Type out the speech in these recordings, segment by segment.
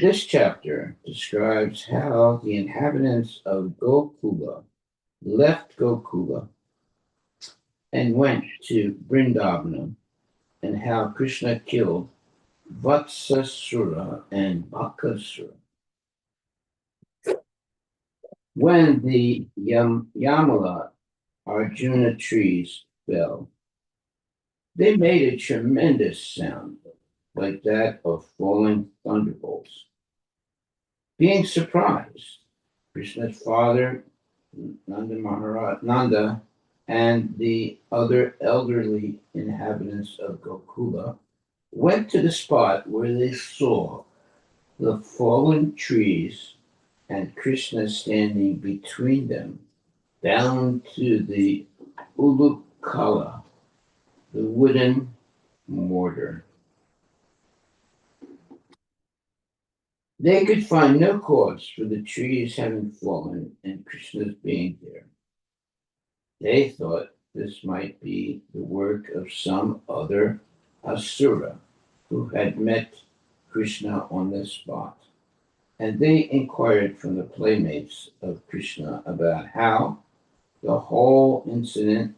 This chapter describes how the inhabitants of Gokula left Gokula and went to Vrindavana, and how Krishna killed Vatsasura and Bakasura. When the Yamala Arjuna trees fell, they made a tremendous sound, like that of falling thunderbolts. Being surprised, Krishna's father, Nanda, and the other elderly inhabitants of Gokula went to the spot where they saw the fallen trees and Krishna standing between them, bound to the ulukala, the wooden mortar. They could find no cause for the trees having fallen and Krishna's being there. They thought this might be the work of some other asura who had met Krishna on the spot. And they inquired from the playmates of Krishna about how the whole incident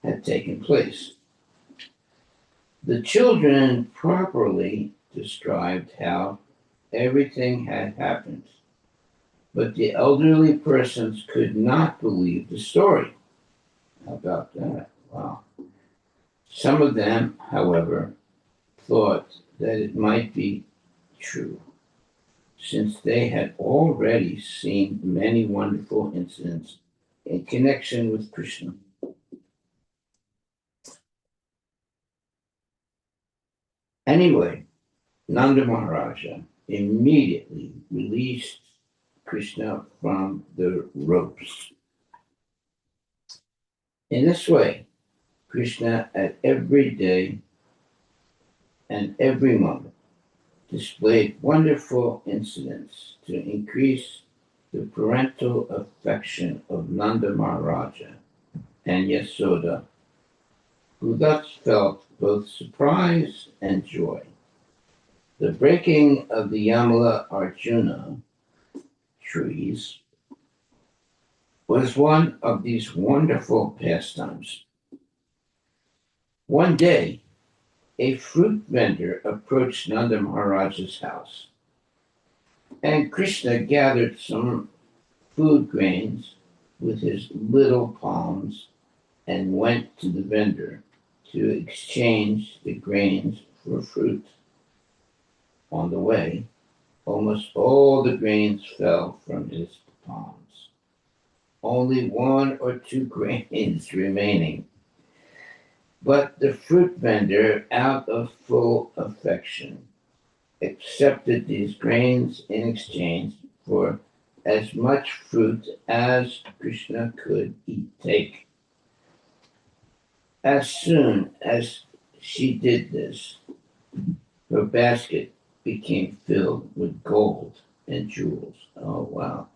had taken place. The children properly described how everything had happened, but the elderly persons could not believe the story. How about that? Wow. Some of them, however, thought that it might be true, since they had already seen many wonderful incidents in connection with Krishna. Anyway, Nanda Maharaja immediately released Krishna from the ropes. In this way, Krishna at every day and every moment displayed wonderful incidents to increase the parental affection of Nanda Maharaja and Yasoda, who thus felt both surprise and joy. The breaking of the Yamala Arjuna trees was one of these wonderful pastimes. One day, a fruit vendor approached Nanda Maharaja's house, and Krishna gathered some food grains with his little palms and went to the vendor to exchange the grains for fruit. On the way, almost all the grains fell from his palms, only one or two grains remaining. But the fruit vendor, out of full affection, accepted these grains in exchange for as much fruit as Krishna could take. As soon as she did this, her basket became filled with gold and jewels. Oh, wow.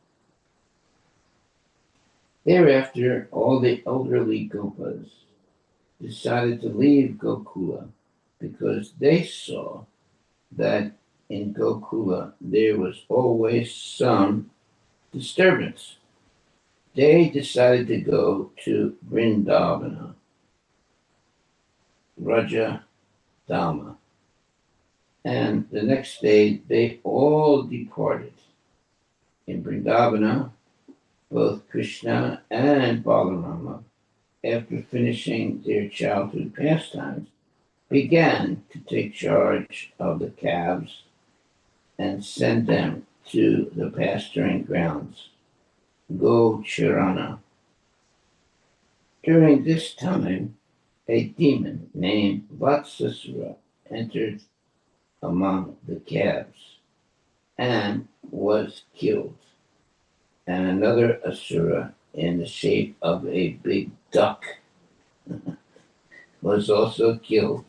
Thereafter, all the elderly Gopas decided to leave Gokula because they saw that in Gokula there was always some disturbance. They decided to go to Vrindavana, Raja Dhamma, and the next day they all departed. In Vrindavana, both Krishna and Balarama, after finishing their childhood pastimes, began to take charge of the calves and send them to the pasturing grounds, Gocharana. During this time, a demon named Vatsasura entered among the calves and was killed, and another asura in the shape of a big duck was also killed.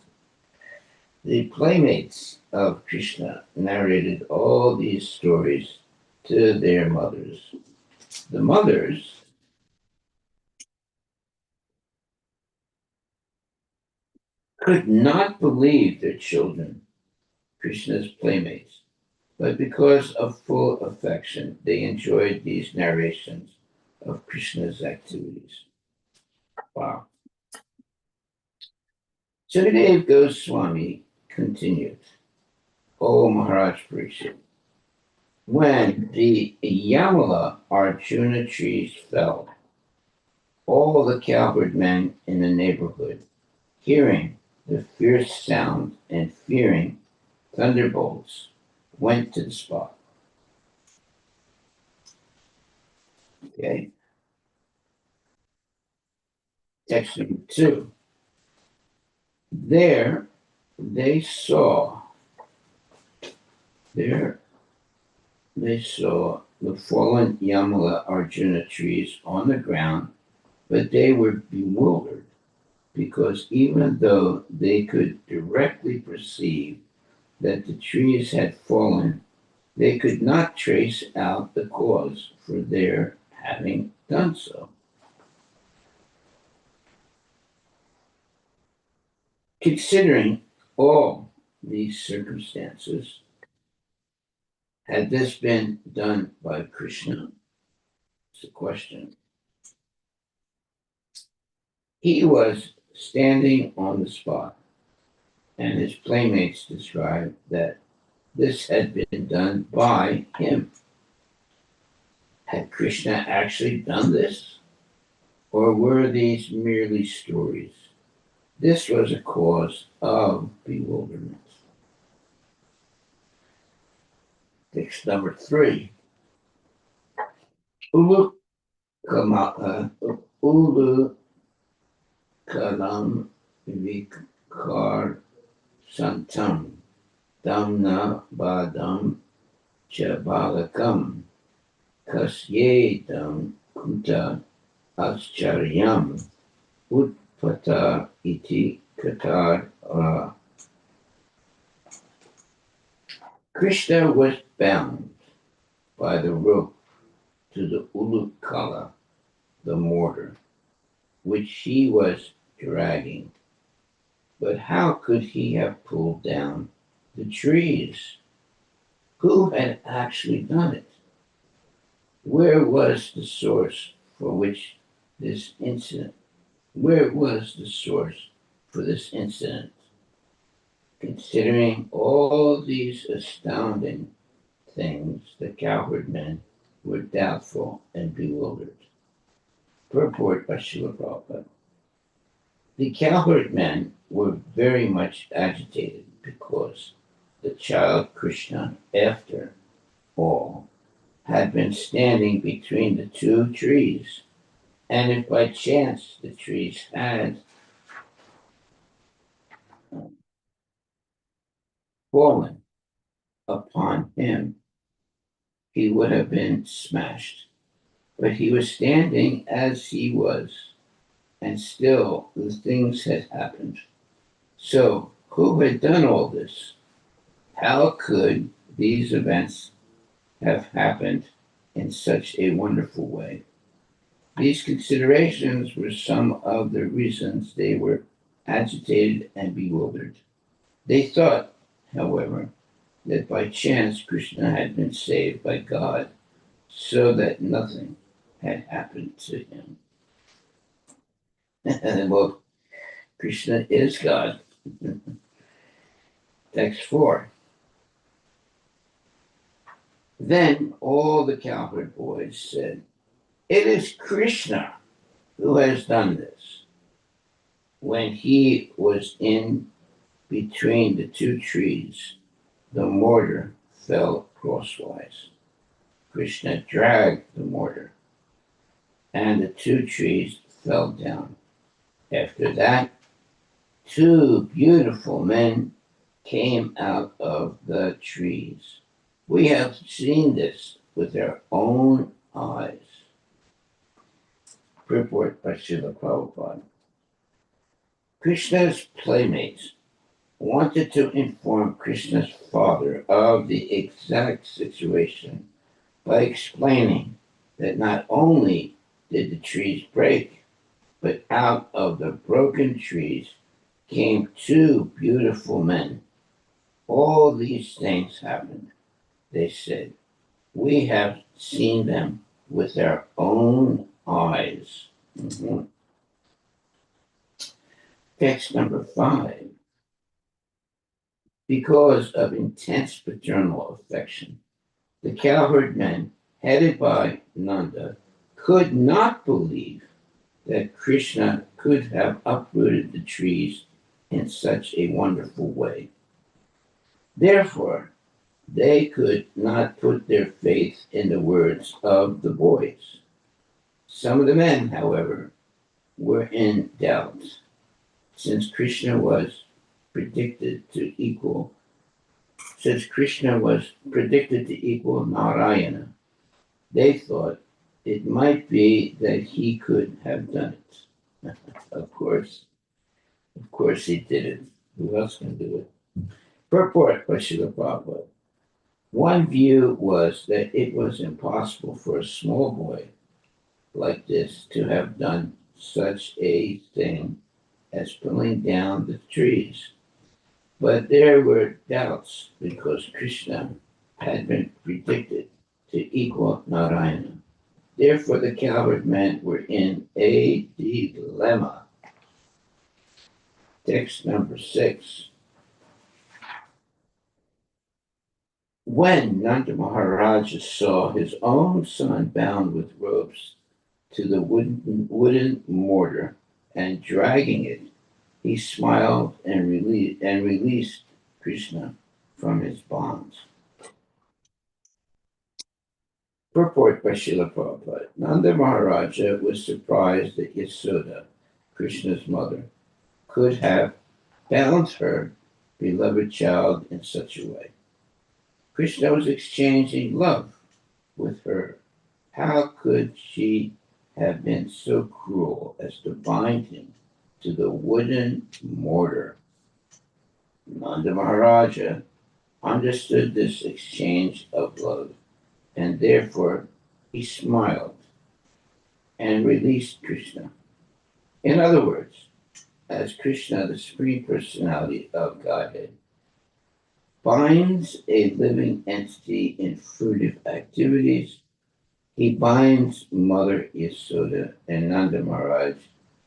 The playmates of Krishna narrated all these stories to their mothers. The mothers could not believe their children, Krishna's playmates, but because of full affection, they enjoyed these narrations of Krishna's activities. Wow. Sukadev Goswami continued, O Maharaj Pariksit, when the Yamala Arjuna trees fell, all the cowherd men in the neighborhood, hearing the fierce sound and fearing thunderbolts, went to the spot. Okay. Text number 2. There they saw the fallen Yamala Arjuna trees on the ground, but they were bewildered because even though they could directly perceive that the trees had fallen, they could not trace out the cause for their having done so. Considering all these circumstances, had this been done by Krishna? It's a question. He was standing on the spot, and his playmates described that this had been done by him. Had Krishna actually done this? Or were these merely stories? This was a cause of bewilderment. Text number 3. Ulu kalam vikar santam damna badam chabalakam kasyedam kuta ascharyam utpata iti katar. Krishna was bound by the rope to the ulukala, the mortar, which he was dragging. But how could he have pulled down the trees? Who had actually done it? Where was the source for this incident? Considering all these astounding things, the cowherd men were doubtful and bewildered. Purport by Srila Prabhupada. The cowherd men were very much agitated because the child Krishna, after all, had been standing between the 2 trees, and if by chance the trees had fallen upon him, he would have been smashed. But he was standing as he was, and still the things had happened. So, who had done all this? How could these events have happened in such a wonderful way? These considerations were some of the reasons they were agitated and bewildered. They thought, however, that by chance Krishna had been saved by God so that nothing had happened to him. Well, Krishna is God. Text 4. Then all the cowherd boys said, "It is Krishna who has done this." When he was in between the 2 trees, the mortar fell crosswise. Krishna dragged the mortar, and the 2 trees fell down. After that, 2 beautiful men came out of the trees. We have seen this with our own eyes. Purport by Srila Prabhupada. Krishna's playmates wanted to inform Krishna's father of the exact situation by explaining that not only did the trees break, but out of the broken trees came 2 beautiful men. All these things happened they said. We have seen them with our own eyes. Mhm. Text number 5. Because of intense paternal affection, the cowherd men, headed by Nanda, could not believe that Krishna could have uprooted the trees in such a wonderful way. Therefore, they could not put their faith in the words of the boys. Some of the men, however, were in doubt, since Krishna was predicted to equal Narayana. They thought it might be that he could have done it. Of course he did it. Who else can do it? Purport by Srila Prabhupada. One view was that it was impossible for a small boy like this to have done such a thing as pulling down the trees. But there were doubts because Krishna had been predicted to equal Narayana. Therefore, the cowherd men were in a dilemma. Text number 6. When Nanda Maharaj saw his own son bound with ropes to the wooden mortar and dragging it, he smiled and released Krishna from his bonds. Purport by Srila Prabhupada. Nanda Maharaja was surprised that Yasoda, Krishna's mother, could have bound her beloved child in such a way. Krishna was exchanging love with her. How could she have been so cruel as to bind him to the wooden mortar? Nanda Maharaja understood this exchange of love, and therefore he smiled and released Krishna. In other words, as Krishna, the Supreme Personality of Godhead, binds a living entity in fruitive activities, he binds Mother Yasoda and Nanda Maharaj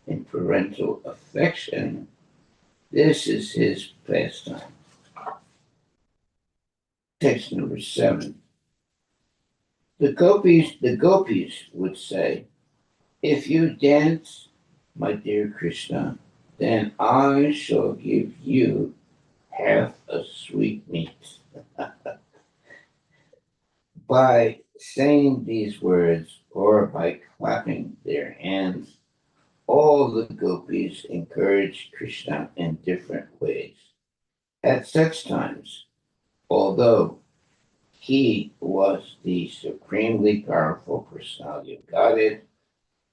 in parental affection. This is his pastime. Text number 7. The gopis would say, if you dance, my dear Krishna, then I shall give you half a sweetmeat. By saying these words or by clapping their hands, all the gopis encouraged Krishna in different ways. At such times, although he was the supremely powerful personality of Godhead,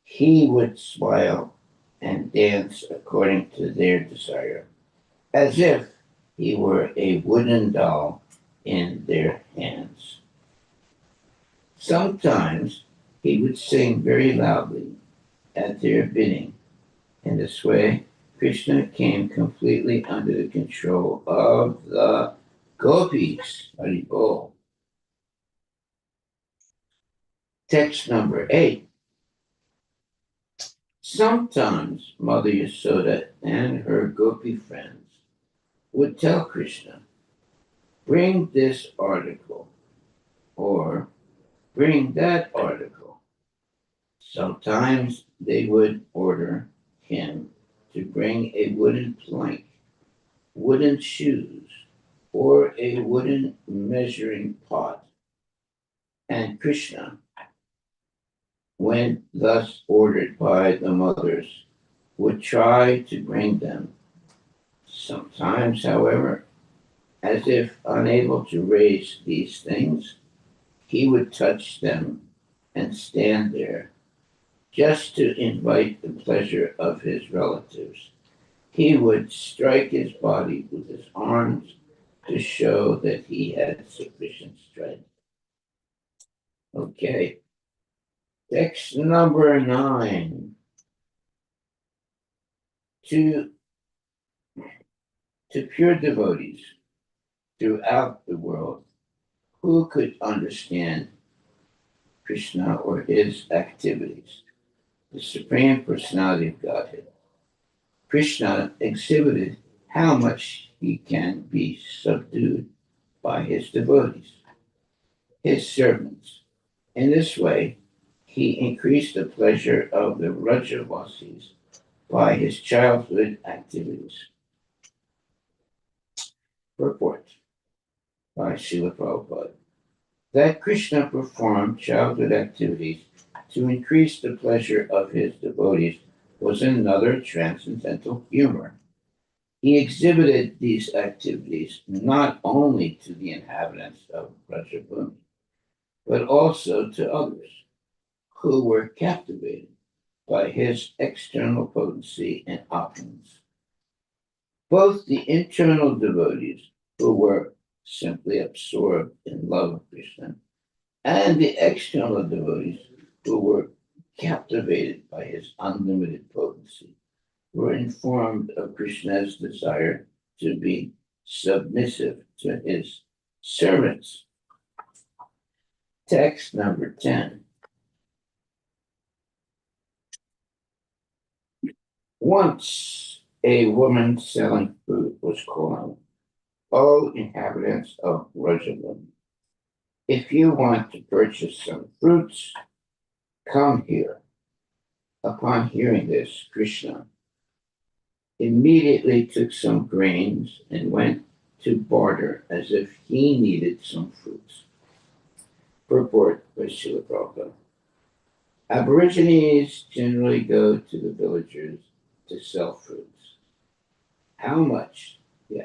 he would smile and dance according to their desire, as if he were a wooden doll in their hands. Sometimes he would sing very loudly at their bidding. In this way, Krishna came completely under the control of the gopis. Haribol. Text number 8. Sometimes Mother Yasoda and her gopi friends would tell Krishna, bring this article or bring that article. Sometimes they would order him to bring a wooden plank, wooden shoes, or a wooden measuring pot. And Krishna, when thus ordered by the mothers, would try to bring them. Sometimes, however, as if unable to raise these things, he would touch them and stand there just to invite the pleasure of his relatives. He would strike his body with his arms to show that he had sufficient strength. Okay, text number 9. To, to pure devotees throughout the world, Who could understand Krishna or his activities? The Supreme Personality of Godhead. Krishna exhibited how much he can be subdued by his devotees, his servants. In this way, he increased the pleasure of the Rajavasis by his childhood activities. Purport by Srila Prabhupada that Krishna performed childhood activities to increase the pleasure of his devotees was another transcendental humor. He exhibited these activities not only to the inhabitants of Rajabhumi, but also to others who were captivated by his external potency and opulence. Both the internal devotees, who were simply absorbed in love of Krishna, and the external devotees, who were captivated by his unlimited potency, were informed of Krishna's desire to be submissive to his servants. Text number 10. Once a woman selling fruit was calling, "O inhabitants of Rajavan, if you want to purchase some fruits, come here." Upon hearing this, Krishna immediately took some grains and went to barter as if he needed some fruits. Purport by Srila Prabhupada. Aborigines generally go to the villagers to sell fruits. How much the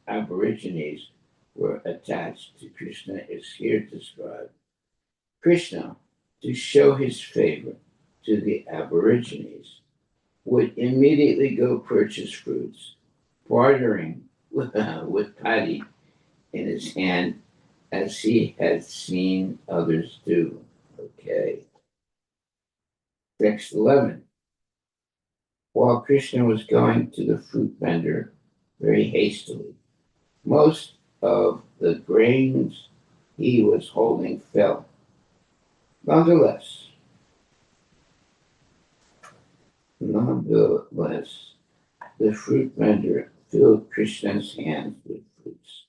Aborigines were attached to Krishna is here described. Krishna, to show his favor to the Aborigines, would immediately go purchase fruits, bartering with paddy in his hand as he had seen others do. Okay. Text 11. While Krishna was going to the fruit vendor very hastily, most of the grains he was holding fell. Nonetheless, the fruit vendor filled Krishna's hands with fruits,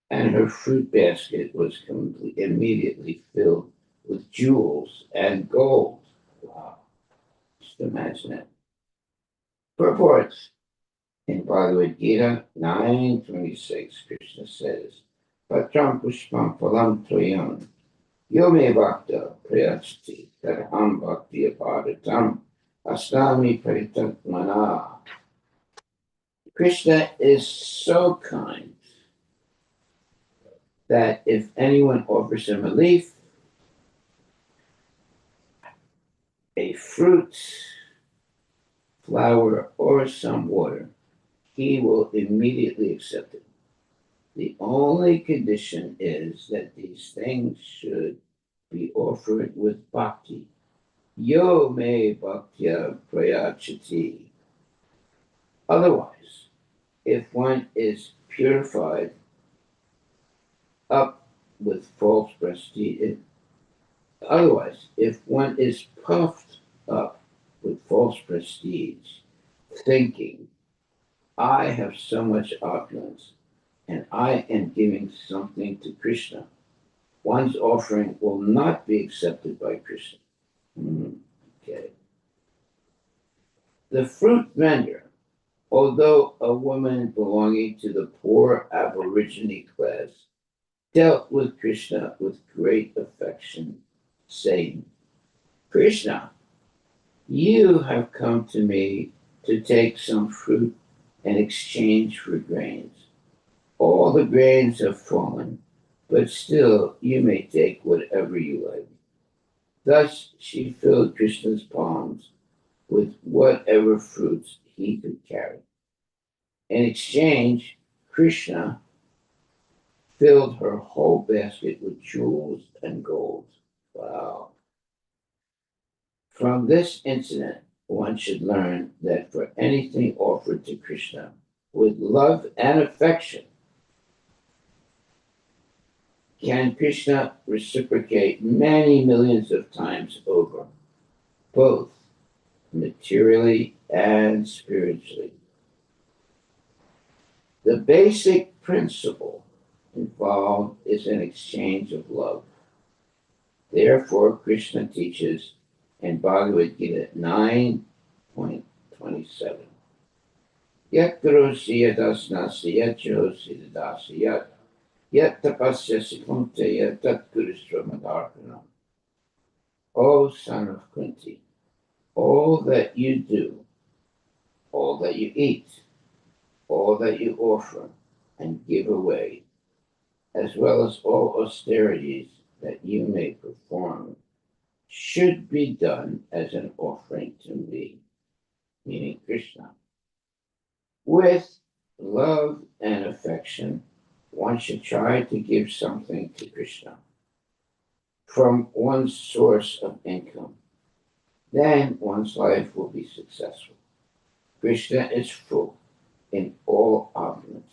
and her fruit basket was immediately filled with jewels and gold. Wow, just imagine it. Purports in Bhagavad Gita 9:26, Krishna says, "Patram pushpam phalam toyam yome bhakta prayachati tarham bhakti apadatam astami paritatmana." Krishna is so kind that if anyone offers him a leaf, a fruit, flower, or some water, he will immediately accept it. The only condition is that these things should be offered with bhakti. Yo me bhaktya prayachati. Otherwise, if one is purified up with false prestige, otherwise, if one is puffed up with false prestige, thinking, "I have so much opulence, and I am giving something to Krishna," one's offering will not be accepted by Krishna. Okay. The fruit vendor, although a woman belonging to the poor Aborigine class, dealt with Krishna with great affection, saying, "Krishna, you have come to me to take some fruit in exchange for grains. All the grains have fallen, but still you may take whatever you like." Thus she filled Krishna's palms with whatever fruits he could carry. In exchange, Krishna filled her whole basket with jewels and gold. Wow. From this incident, one should learn that for anything offered to Krishna with love and affection, can Krishna reciprocate many millions of times over, both materially and spiritually. The basic principle involved is an exchange of love. Therefore, Krishna teaches in Bhagavad Gita 9.27. Yat karosi yadasnasi yat josi dadasi yat tapasyasi kunteya tat kurishra. O son of Kunti, all that you do, all that you eat, all that you offer and give away, as well as all austerities that you may perform, should be done as an offering to me, meaning Krishna. With love and affection, one should try to give something to Krishna from one's source of income. Then one's life will be successful. Krishna is full in all opulences.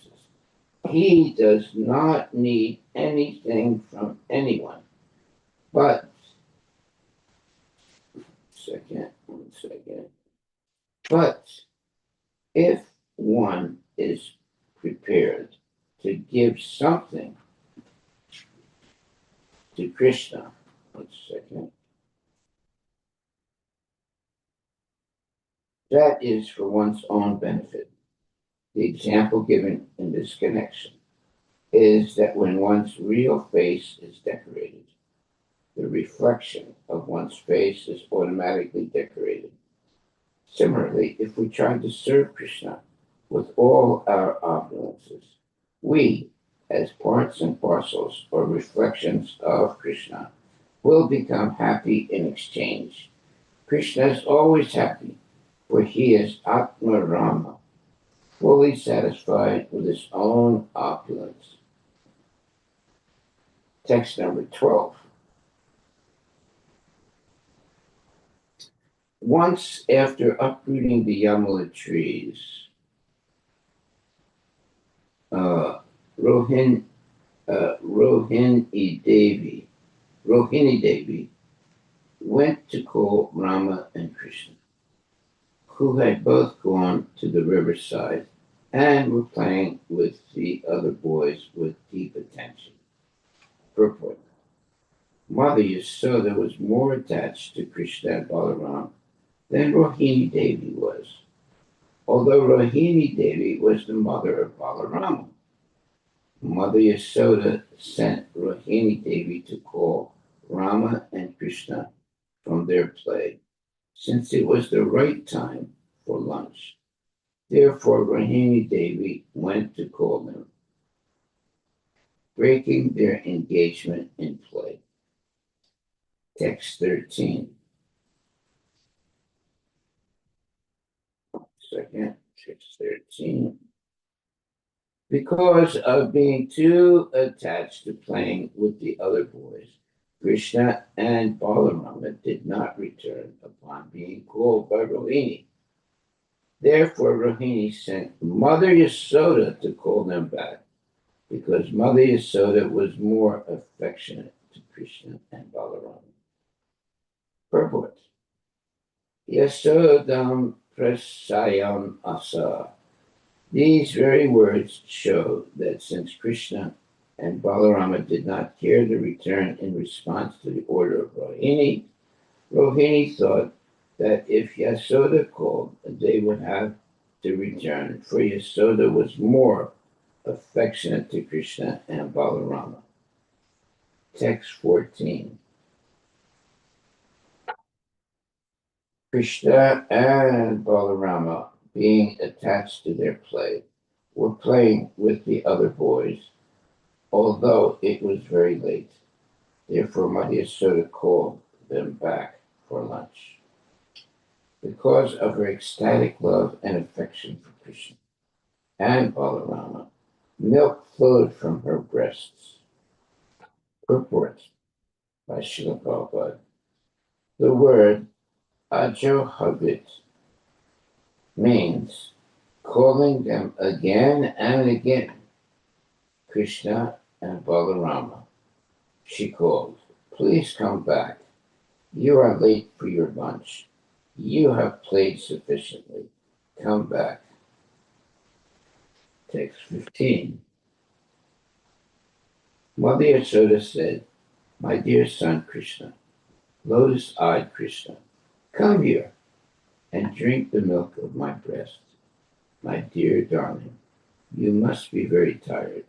He does not need anything from anyone. But, one second. But if one is prepared to give something to Krishna, that is for one's own benefit. The example given in this connection is that when one's real face is decorated, the reflection of one's face is automatically decorated. Similarly, if we try to serve Krishna with all our opulences, we, as parts and parcels or reflections of Krishna, will become happy in exchange. Krishna is always happy, for he is Atma Rama, fully satisfied with his own opulence. Text number 12. Once after uprooting the Yamala trees, Rohini Devi went to call Rama and Krishna, who had both gone to the riverside and were playing with the other boys with deep attention. Purport. Mother Yasoda was more attached to Krishna and Balaram than Rohini Devi was, although Rohini Devi was the mother of Balarama. Mother Yasoda sent Rohini Devi to call Rama and Krishna from their play, since it was the right time for lunch. Therefore, Rohini Devi went to call them, breaking their engagement in play. Text 13. Text 13. Because of being too attached to playing with the other boys, Krishna and Balarama did not return upon being called by Rohini. Therefore, Rohini sent Mother Yasoda to call them back, because Mother Yasoda was more affectionate to Krishna and Balarama. Purport. Yasodam prasayam asa. These very words show that since Krishna and Balarama did not care to return in response to the order of Rohini, Rohini thought that if Yasoda called, they would have to return, for Yasoda was more affectionate to Krishna and Balarama. Text 14. Krishna and Balarama, being attached to their play, were playing with the other boys, although it was very late. Therefore, Mother Yasoda called them back for lunch. Because of her ecstatic love and affection for Krishna and Balarama, milk flowed from her breasts. Purport by Srila Prabhupada. The word Ajohabit means calling them again and again, Krishna and Balarama, she called. Please come back. You are late for your lunch. You have played sufficiently. Come back. Text 15. Mother Yasoda said, My dear son Krishna, lotus-eyed Krishna, come here and drink the milk of my breast. My dear darling, you must be very tired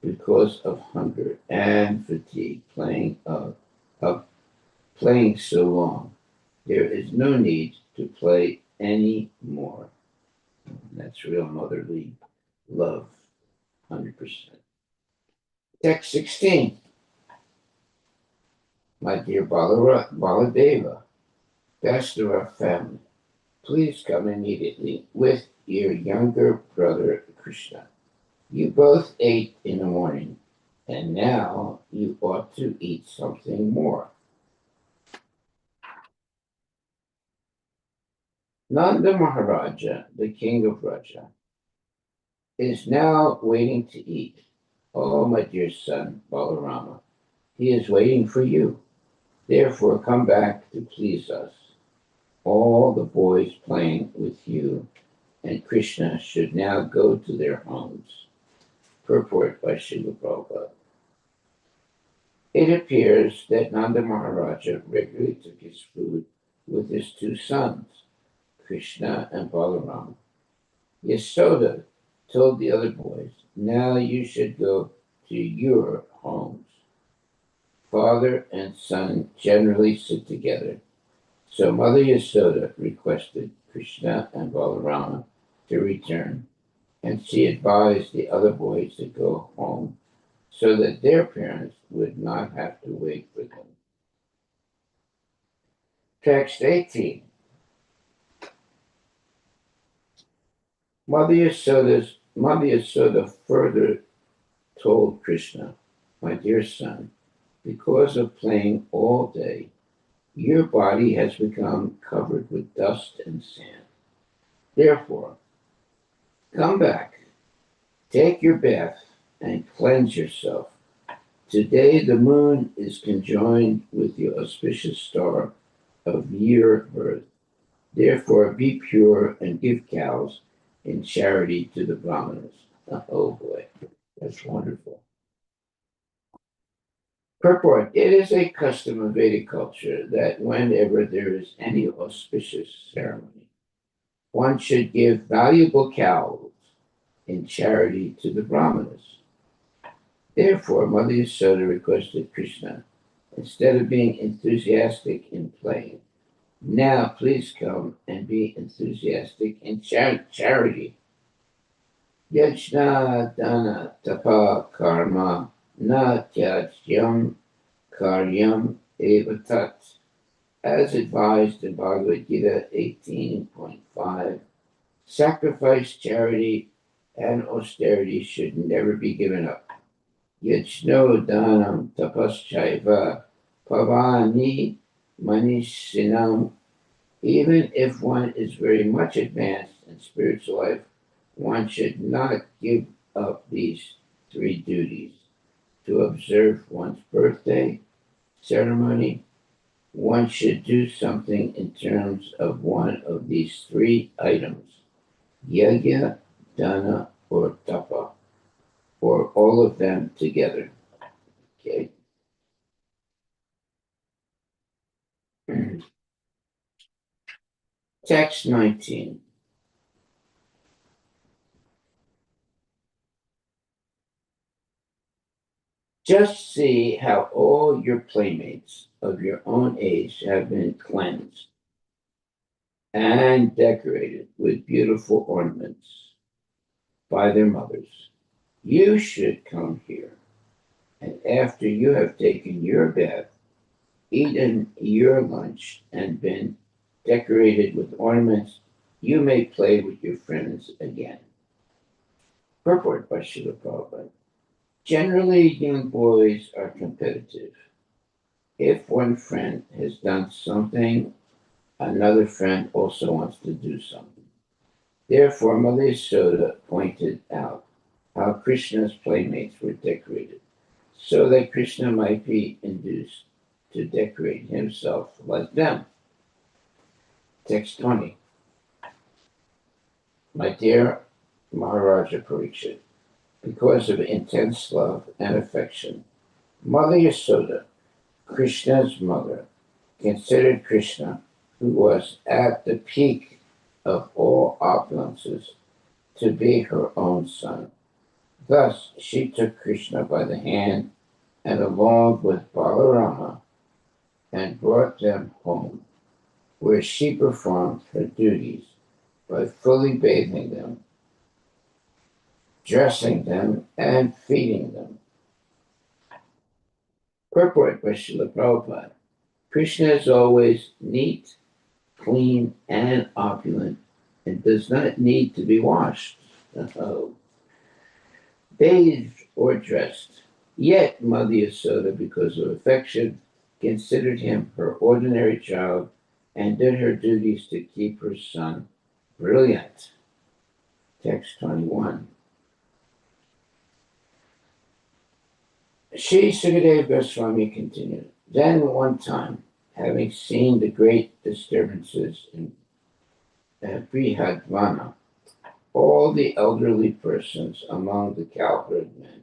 because of hunger and fatigue of playing so long. There is no need to play any more. That's real motherly love, 100%. Text 16. My dear Baladeva, best of our family, please come immediately with your younger brother Krishna. You both ate in the morning, and now you ought to eat something more. Nanda Maharaja, the king of Raja, is now waiting to eat. Oh, my dear son, Balarama, he is waiting for you. Therefore, come back to please us. All the boys playing with you and Krishna should now go to their homes. Purport by Srila Prabhupada. It appears that Nanda Maharaja regularly took his food with his two sons, Krishna and Balaram. Yasoda told the other boys, now you should go to your homes. Father and son generally sit together, so Mother Yasoda requested Krishna and Balarama to return, and she advised the other boys to go home so that their parents would not have to wait for them. Text 18. Mother Yasoda further told Krishna, my dear son, because of playing all day, your body has become covered with dust and sand. Therefore, come back, take your bath, and cleanse yourself. Today the moon is conjoined with the auspicious star of year birth. Therefore be pure and give cows in charity to the Brahmanas. Oh boy, that's wonderful. Purport. It is a custom of Vedic culture that whenever there is any auspicious ceremony, one should give valuable cows in charity to the Brahmanas. Therefore, Mother Yasoda requested Krishna, instead of being enthusiastic in playing, now please come and be enthusiastic in charity. Yajna dana tapa karma na tyajyam karyam evatat. As advised in Bhagavad Gita 18.5, sacrifice, charity, and austerity should never be given up. Yajno danam tapaschaiva pavani manishinam. Even if one is very much advanced in spiritual life, one should not give up these three duties. To observe one's birthday ceremony, one should do something in terms of one of these three items, yajna, dana, or tapa, or all of them together. Okay. Text 19. Just see how all your playmates of your own age have been cleansed and decorated with beautiful ornaments by their mothers. You should come here, and after you have taken your bath, eaten your lunch, and been decorated with ornaments, you may play with your friends again. Purport by Srila Prabhupada. Generally, young boys are competitive. If one friend has done something, another friend also wants to do something. Therefore, Mother Yasoda pointed out how Krishna's playmates were decorated, so that Krishna might be induced to decorate himself like them. Text 20. My dear Maharaja Parikshit, because of intense love and affection, Mother Yasoda, Krishna's mother, considered Krishna, who was at the peak of all opulences, to be her own son. Thus, she took Krishna by the hand and along with Balarama and brought them home, where she performed her duties by fully bathing them, dressing them, and feeding them. Purport by Srila Prabhupada. Krishna is always neat, clean, and opulent, and does not need to be washed, bathed, or dressed. Yet Mother Yasoda, because of affection, considered him her ordinary child and did her duties to keep her son brilliant. Text 21. Shri Sukadeva Goswami continued. Then one time, having seen the great disturbances in Brihadvana, all the elderly persons among the cowherd men,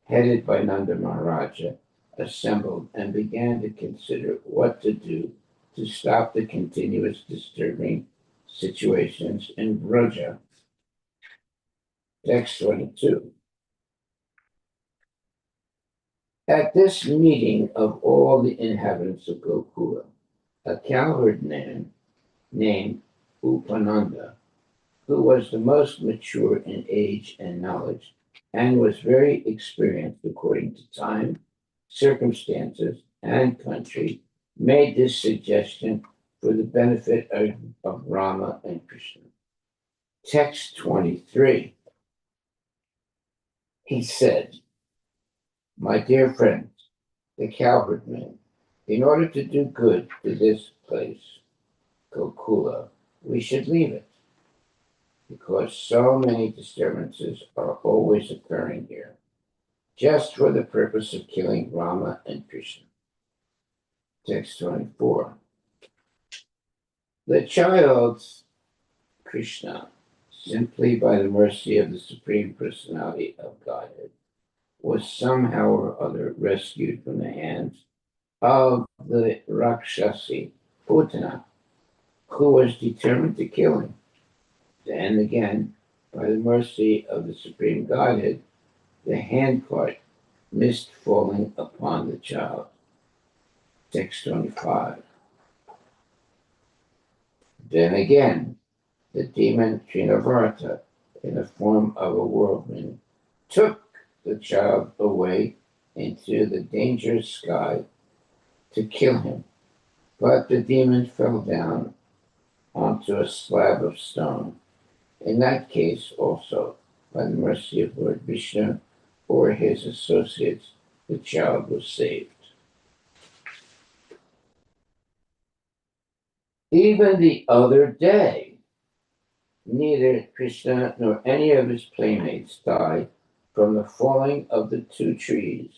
headed by Nanda Maharaja, assembled and began to consider what to do to stop the continuous disturbing situations in Vraja. Text 22. At this meeting of all the inhabitants of Gokula, a cowherd man named Upananda, who was the most mature in age and knowledge, and was very experienced according to time, circumstances, and country, made this suggestion for the benefit of Rama and Krishna. Text 23. He said, my dear friends, the cowherd men, in order to do good to this place, Gokula, we should leave it, because so many disturbances are always occurring here, just for the purpose of killing Rama and Krishna. Text 24. The child, Krishna, simply by the mercy of the Supreme Personality of Godhead, was somehow or other rescued from the hands of the Rakshasi, Putana, who was determined to kill him. And again, by the mercy of the Supreme Godhead, the handcart missed falling upon the child. Text 25. Then again, the demon Trinavarta, in the form of a whirlwind, took the child away into the dangerous sky to kill him. But the demon fell down onto a slab of stone. In that case, also, by the mercy of Lord Vishnu or his associates, the child was saved. Even the other day, neither Krishna nor any of his playmates died from the falling of the two trees,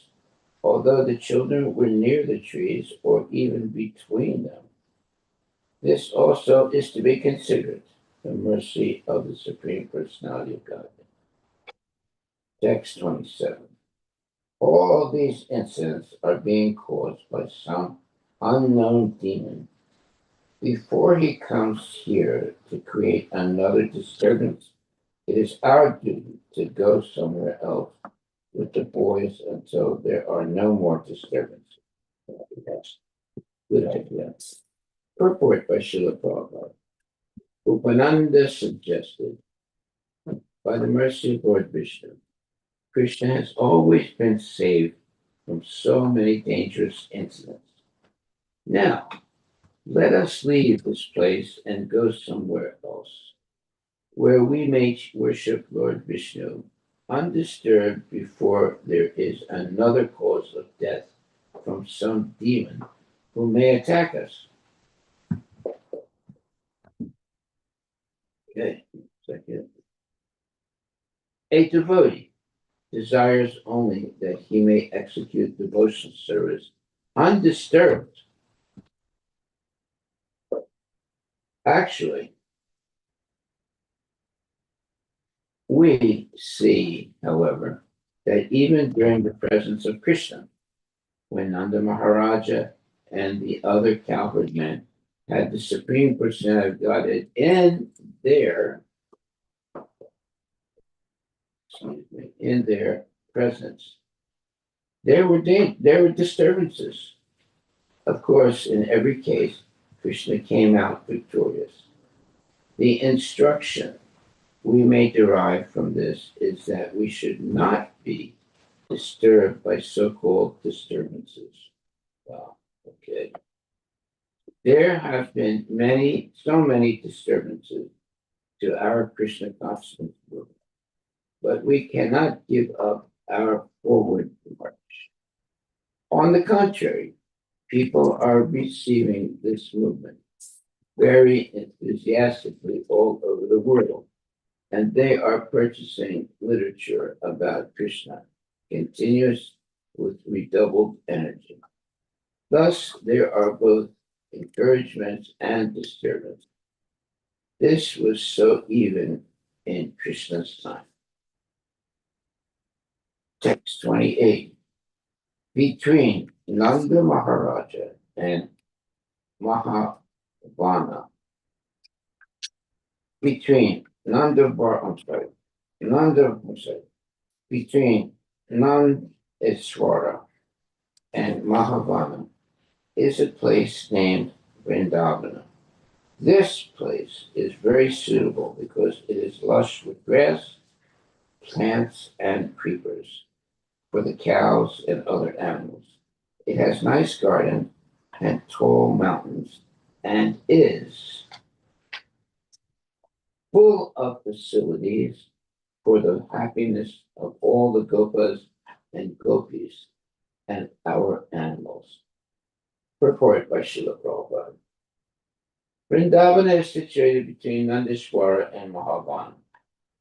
although the children were near the trees or even between them. This also is to be considered the mercy of the Supreme Personality of Godhead. Text 27. All these incidents are being caused by some unknown demon. Before he comes here to create another disturbance, it is our duty to go somewhere else with the boys until there are no more disturbances. That's a good idea. Purport by Srila Prabhupada. Upananda suggested, by the mercy of Lord Vishnu, Krishna has always been saved from so many dangerous incidents. Now, let us leave this place and go somewhere else, where we may worship Lord Vishnu undisturbed before there is another cause of death from some demon who may attack us. Okay, second. A devotee desires only that he may execute devotional service undisturbed. Actually, we see, however, that even during the presence of Krishna, when Nanda Maharaja and the other cowherd men had the Supreme Personality of Godhead in their, in their presence, there were disturbances. Of course, in every case, Krishna came out victorious. The instruction we may derive from this is that we should not be disturbed by so-called disturbances. Wow, okay. There have been so many disturbances to our Krishna consciousness movement, but we cannot give up our forward march. On the contrary, people are receiving this movement very enthusiastically all over the world, and they are purchasing literature about Krishna, continuous with redoubled energy. Thus, there are both encouragements and disturbance. This was so even in Krishna's time. Text 28. Between Nanda Maharaja and Mahavana, between between Nandeswara and Mahavana is a place named Vrindavana. This place is very suitable because it is lush with grass, plants, and creepers for the cows and other animals. It has nice gardens and tall mountains and is full of facilities for the happiness of all the gopas and gopis and our animals. Purport by Srila Prabhupada. Vrindavana is situated between Nandeswara and Mahavana.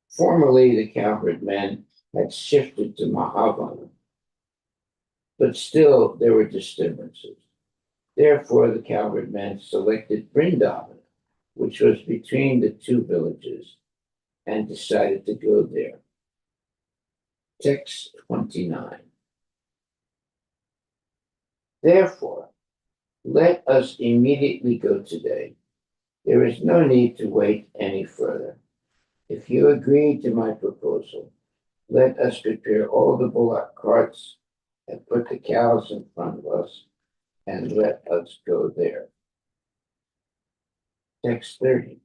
Formerly, the cowherd men had shifted to Mahavana, but still there were disturbances. Therefore, the cowherd men selected Vrindavana, which was between the two villages, and decided to go there. Text 29. Therefore, let us immediately go today. There is no need to wait any further. If you agree to my proposal, let us prepare all the bullock carts and put the cows in front of us, and let us go there. Text 30.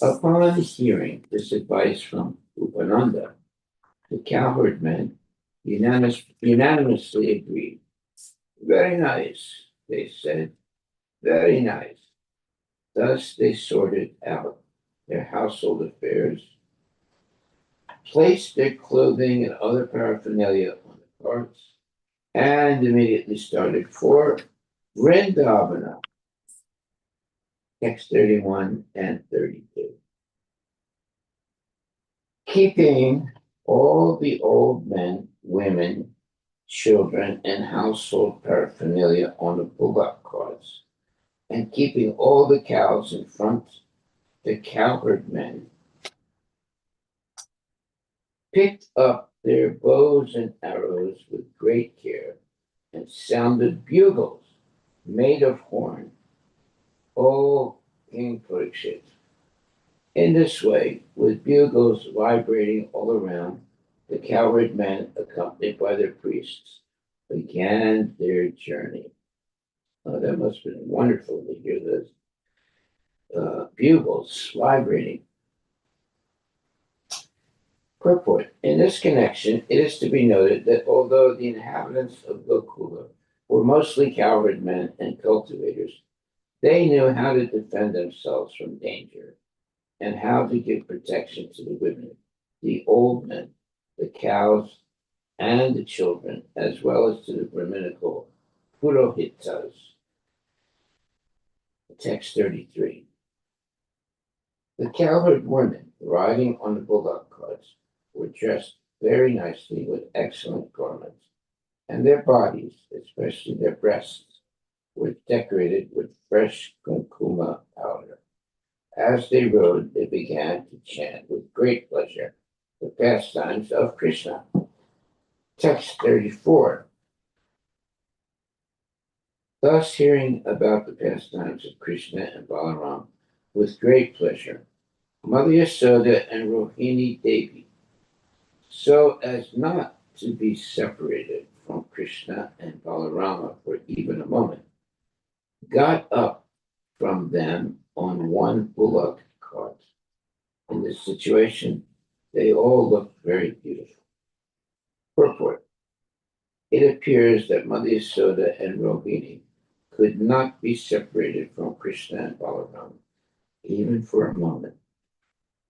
Upon hearing this advice from Upananda, the cowherd men unanimously agreed. Very nice, they said. Very nice. Thus they sorted out their household affairs, placed their clothing and other paraphernalia on the carts, and immediately started for Vrindavana. Text 31 and 32. Keeping all the old men, women, children, and household paraphernalia on the bullock carts, and keeping all the cows in front, the cowherd men picked up their bows and arrows with great care and sounded bugles made of horn. O King Parikshit. In this way, with bugles vibrating all around, the cowherd men, accompanied by their priests, began their journey. Oh, that must have been wonderful to hear those bugles vibrating. Purport. In this connection, it is to be noted that although the inhabitants of Gokula were mostly cowherd men and cultivators, they knew how to defend themselves from danger and how to give protection to the women, the old men, the cows, and the children, as well as to the Brahminical Purohitas. Text 33. The cowherd women riding on the bullock carts were dressed very nicely with excellent garments, and their bodies, especially their breasts, were decorated with fresh kunkuma powder. As they rode, they began to chant with great pleasure the pastimes of Krishna. Text 34. Thus, hearing about the pastimes of Krishna and Balaram with great pleasure, Mother Yasoda and Rohini Devi, so as not to be separated from Krishna and Balarama for even a moment, got up from them on one bullock cart. In this situation, they all looked very beautiful. Purport. It appears that Mother Yasoda and Rohini could not be separated from Krishna and Balarama, even for a moment.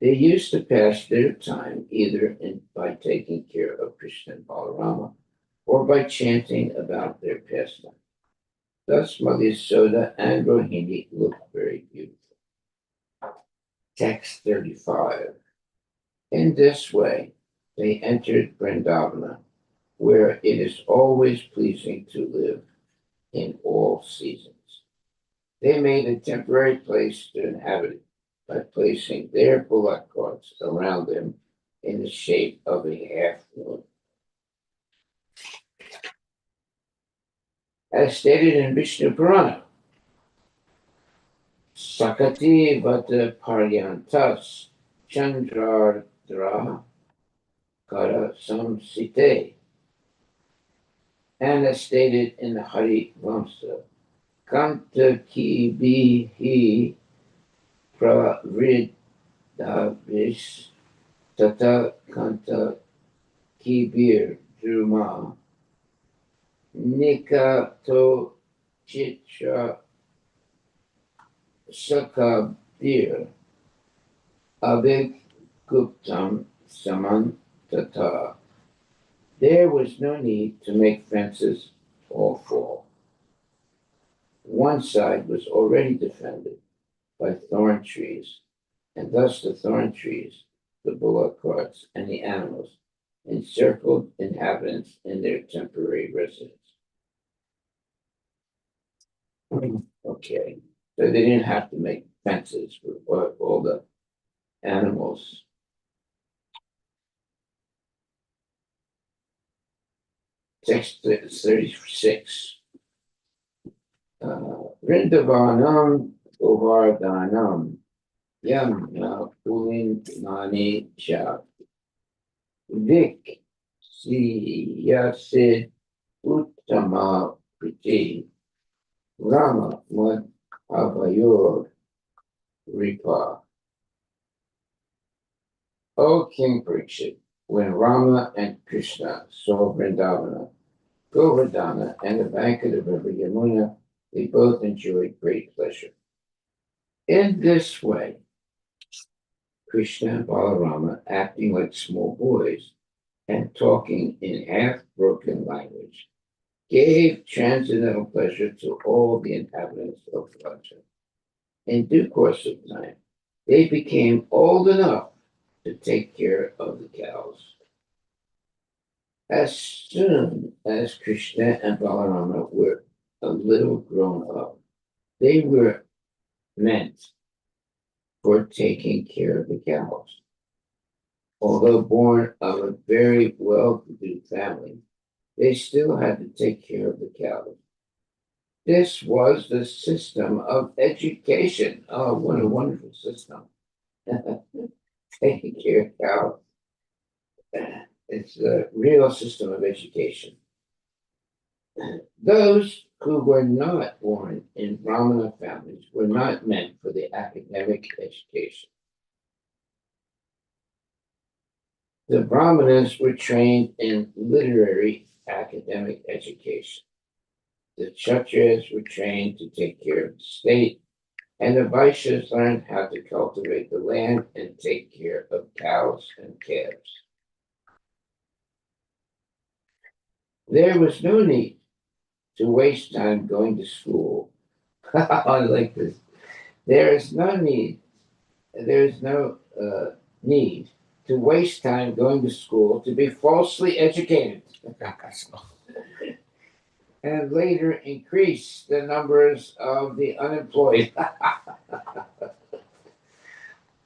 They used to pass their time either by taking care of Krishna and Balarama or by chanting about their pastime. Thus, Mother Yasoda and Rohini looked very beautiful. Text 35. In this way, they entered Vrindavana, where it is always pleasing to live in all seasons. They made a temporary place to inhabit it by placing their bullock carts around them in the shape of a half moon. As stated in Vishnu Purana, Sakati Vata Paryantas Chandrardra Kara Samsite, and as stated in the Harivilas, Kanta ki bihi pravridavis tata kanta ki bir druma nikato chitra sakabir avik guptam samantata. There was no need to make fences all fall. One side was already defended by thorn trees, and thus the thorn trees, the bullock carts, and the animals encircled inhabitants in their temporary residence. Okay, so they didn't have to make fences for all the animals. Text 36. Vrindavanam Govardhanam Yam Pulin Nani Cha Vik Siyasid Uttama Priti Rama Mad Avayor Ripa. O King Parikshit, when Rama and Krishna saw Vrindavana, Govardhana, and the bank of the river Yamuna, they both enjoyed great pleasure. In this way, Krishna and Balarama, acting like small boys and talking in half-broken language, gave transcendental pleasure to all the inhabitants of Vraja. In due course of time, they became old enough to take care of the cows. As soon as Krishna and Balarama were a little grown up, they were meant for taking care of the cows. Although born of a very well-to-do family, they still had to take care of the cows. This was the system of education. Oh, what a wonderful system. Taking care of cows. It's a real system of education. Those who were not born in Brahmana families were not meant for the academic education. The Brahmanas were trained in literary academic education. The Kshatriyas were trained to take care of the state, and the Vaishyas learned how to cultivate the land and take care of cows and calves. There was no need to waste time going to school. I like this. There is no need to waste time going to school, to be falsely educated, and later increase the numbers of the unemployed.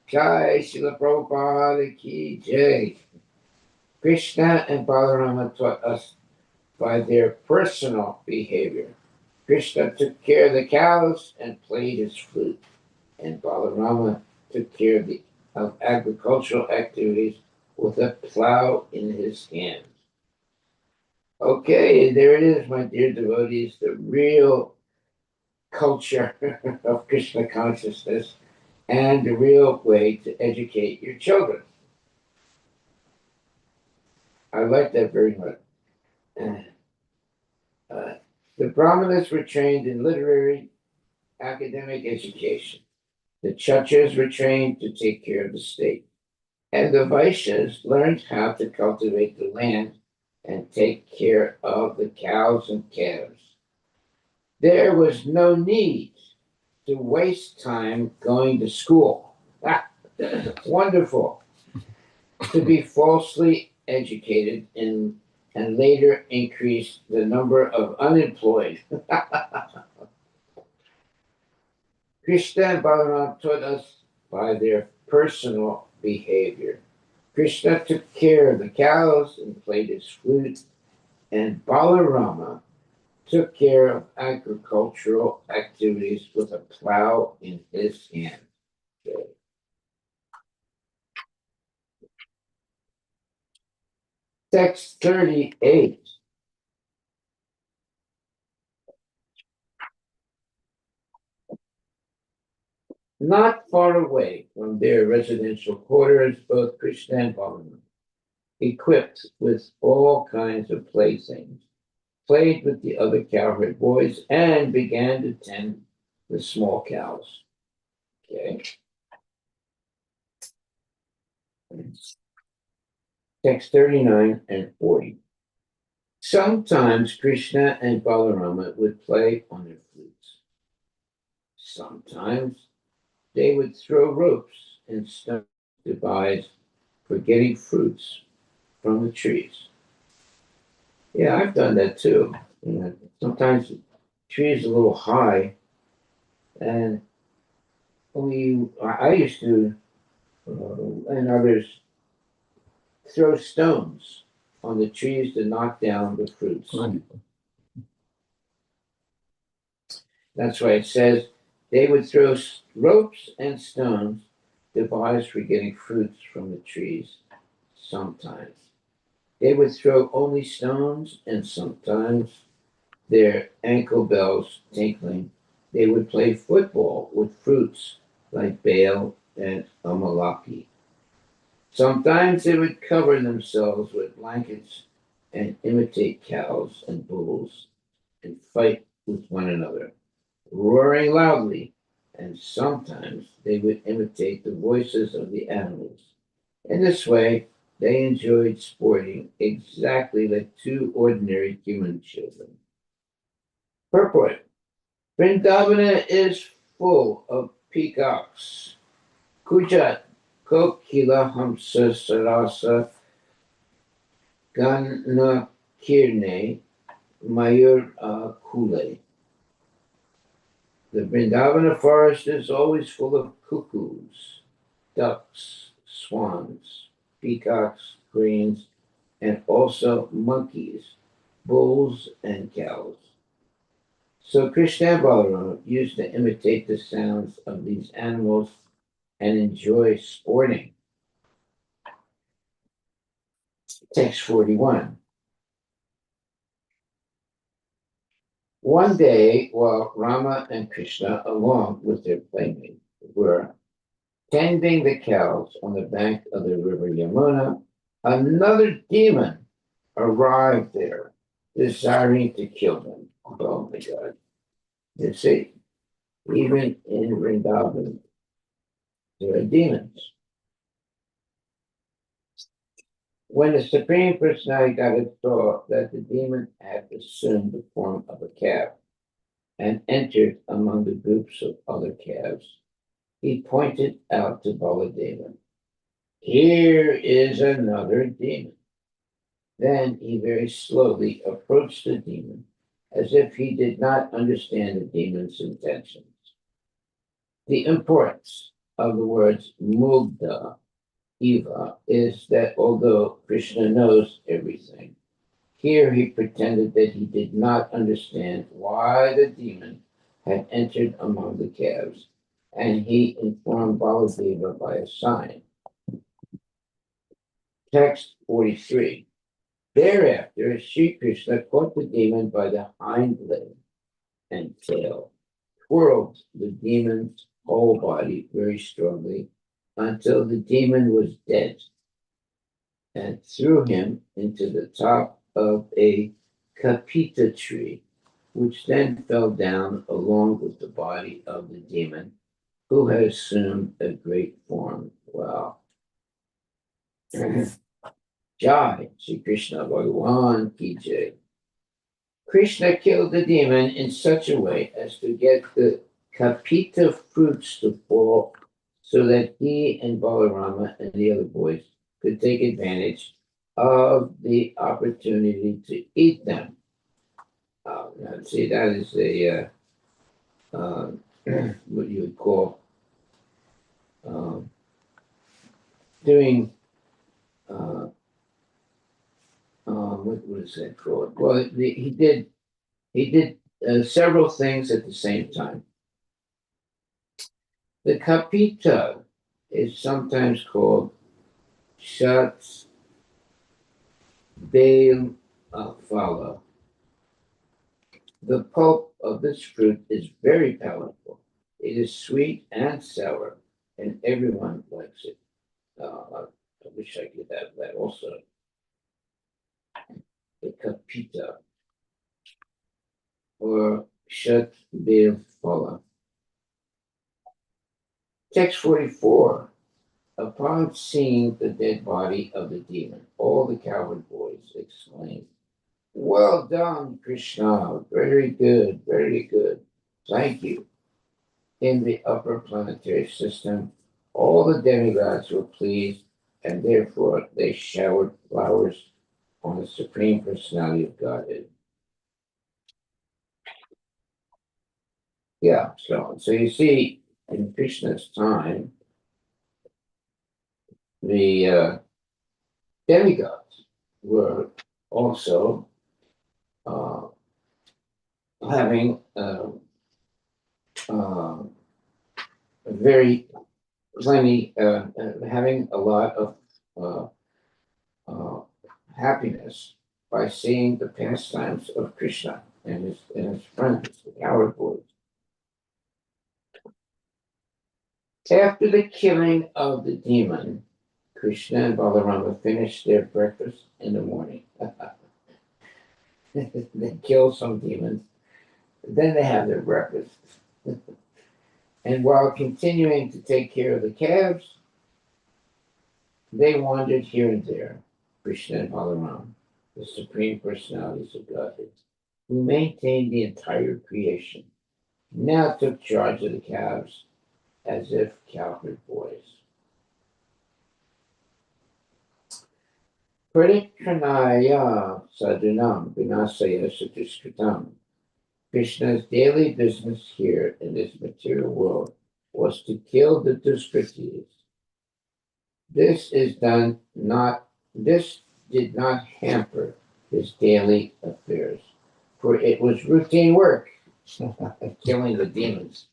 Jai Srila Prabhupada Ki Jai. Krishna and Balarama taught us by their personal behavior. Krishna took care of the cows and played his flute, and Balarama took care of agricultural activities with a plow in his hand. Okay, there it is, my dear devotees, the real culture of Krishna consciousness and the real way to educate your children. I like that very much. The Brahmanas were trained in literary academic education. The Kshatriyas were trained to take care of the state. And the Vaishyas learned how to cultivate the land and take care of the cows and calves. There was no need to waste time going to school. Wonderful. To be falsely educated and later increase the number of unemployed. Krishna and Balaram taught us by their personal behavior. Krishna took care of the cows and played his flute, and Balarama took care of agricultural activities with a plow in his hand. Okay. Text 38. Not far away from their residential quarters, both Krishna and Balarama, equipped with all kinds of playthings, played with the other cowherd boys, and began to tend the small cows. Okay. Text 39 and 40. Sometimes Krishna and Balarama would play on their flutes. Sometimes they would throw ropes and stones devised for getting fruits from the trees. Yeah, I've done that too. You know, sometimes the tree is a little high, and I used to, and others, throw stones on the trees to knock down the fruits. That's why it says they would throw ropes and stones devised for getting fruits from the trees. Sometimes they would throw only stones, and sometimes, their ankle bells tinkling, they would play football with fruits like bale and amalaki. Sometimes they would cover themselves with blankets and imitate cows and bulls and fight with one another, roaring loudly, and sometimes they would imitate the voices of the animals. In this way, they enjoyed sporting exactly like two ordinary human children. Purport. Vrindavana is full of peacocks. Kujat, Kokila, Hamsa, Sarasa, Ganna, Kirne, Mayur, Kule. The Vrindavana forest is always full of cuckoos, ducks, swans, peacocks, cranes, and also monkeys, bulls, and cows. So Krishna and Balarama used to imitate the sounds of these animals and enjoy sporting. Text 41. One day, while Rama and Krishna, along with their playmate, were tending the cows on the bank of the river Yamuna, another demon arrived there, desiring to kill them. Oh my God. You see, even in Vrindavan, there are demons. When the Supreme Personality Godhead saw that the demon had assumed the form of a calf and entered among the groups of other calves, he pointed out to Baladeva, Here is another demon. Then he very slowly approached the demon, as if he did not understand the demon's intentions. The importance of the words Mugdha, Eva, is that although Krishna knows everything, here he pretended that he did not understand why the demon had entered among the calves, and he informed Baladeva by a sign. Text 43. Thereafter, Sri Krishna caught the demon by the hind leg and tail, twirled the demon's whole body very strongly until the demon was dead, and threw him into the top of a kapita tree, which then fell down along with the body of the demon, who had assumed a great form. Wow. Jai, Sri Krishna Bhagavan Ki Jai. Krishna killed the demon in such a way as to get the kapita fruits to fall so that he and Balarama and the other boys could take advantage of the opportunity to eat them. Now, see, that is a what you would call um, doing what is that called? Well, he did several things at the same time. The kapita is sometimes called shat bail fala. The pulp of this fruit is very palatable. It is sweet and sour, and everyone likes it. I wish I could have that also. The kapita or shat bail fala. Text 44. Upon seeing the dead body of the demon, all the cowherd boys exclaimed, "Well done, Krishna! Very good, very good. Thank you." In the upper planetary system, all the demigods were pleased, and therefore they showered flowers on the Supreme Personality of Godhead. Yeah, so you see, in Krishna's time, the demigods were also uh, having very having a lot of uh, uh, happiness by seeing the pastimes of Krishna and his friends, the coward boys. After the killing of the demon, Krishna and Balarama finished their breakfast in the morning. They kill some demons, then they have their breakfast. And while continuing to take care of the calves, they wandered here and there, Krishna and Balaram, the supreme personalities of Godhead, who maintained the entire creation, now took charge of the calves as if cowherd boys. Pradikranaya sadhunam vinasaya satushkritam. Krishna's daily business here in this material world was to kill the Duskritis. This did not hamper his daily affairs, for it was routine work, killing the demons,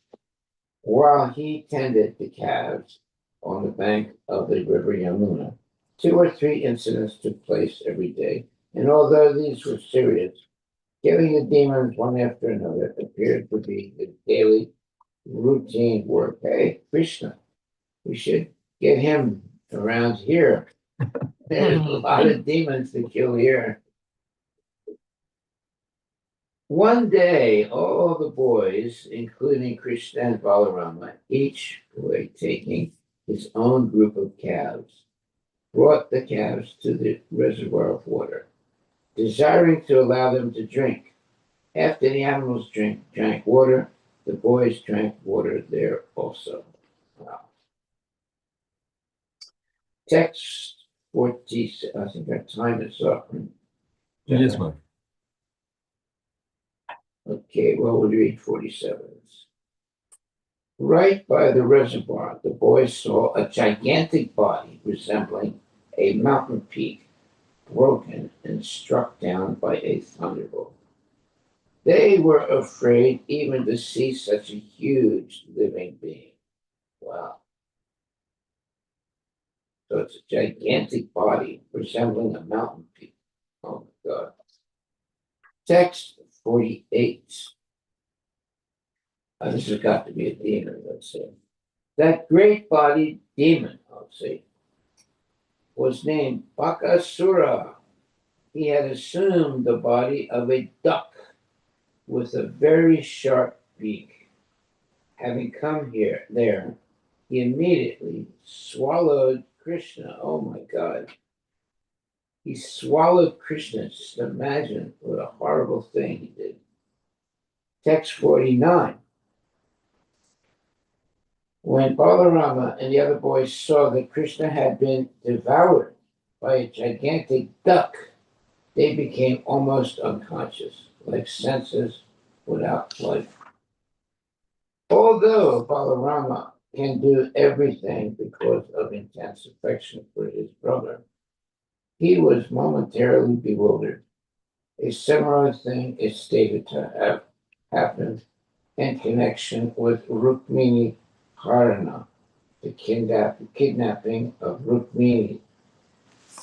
while he tended the calves on the bank of the river Yamuna. 2 or 3 incidents took place every day, and although these were serious, killing the demons one after another appeared to be his daily routine work. Hey, Krishna, we should get him around here. There's a lot of demons to kill here. One day, all the boys, including Krishna and Balarama, each boy taking his own group of calves, brought the calves to the reservoir of water, desiring to allow them to drink. After the animals drank water, the boys drank water there also. Wow. Text 40, I think our time is up. Yes, ma'am. Okay, well, we'll read 47. Right by the reservoir, the boys saw a gigantic body resembling a mountain peak, broken and struck down by a thunderbolt. They were afraid even to see such a huge living being. Wow. So it's a gigantic body resembling a mountain peak. Oh my God. Text 48. This has got to be a demon, let's say. That great bodied demon, I'll say, was named Bakasura. He had assumed the body of a duck with a very sharp beak. Having come there, he immediately swallowed Krishna. Oh my God. He swallowed Krishna. Just imagine what a horrible thing he did. Text 49. When Balarama and the other boys saw that Krishna had been devoured by a gigantic duck, they became almost unconscious, like senses without life. Although Balarama can do everything because of intense affection for his brother, he was momentarily bewildered. A similar thing is stated to have happened in connection with Rukmini Harana, the kidnapping of Rukmini.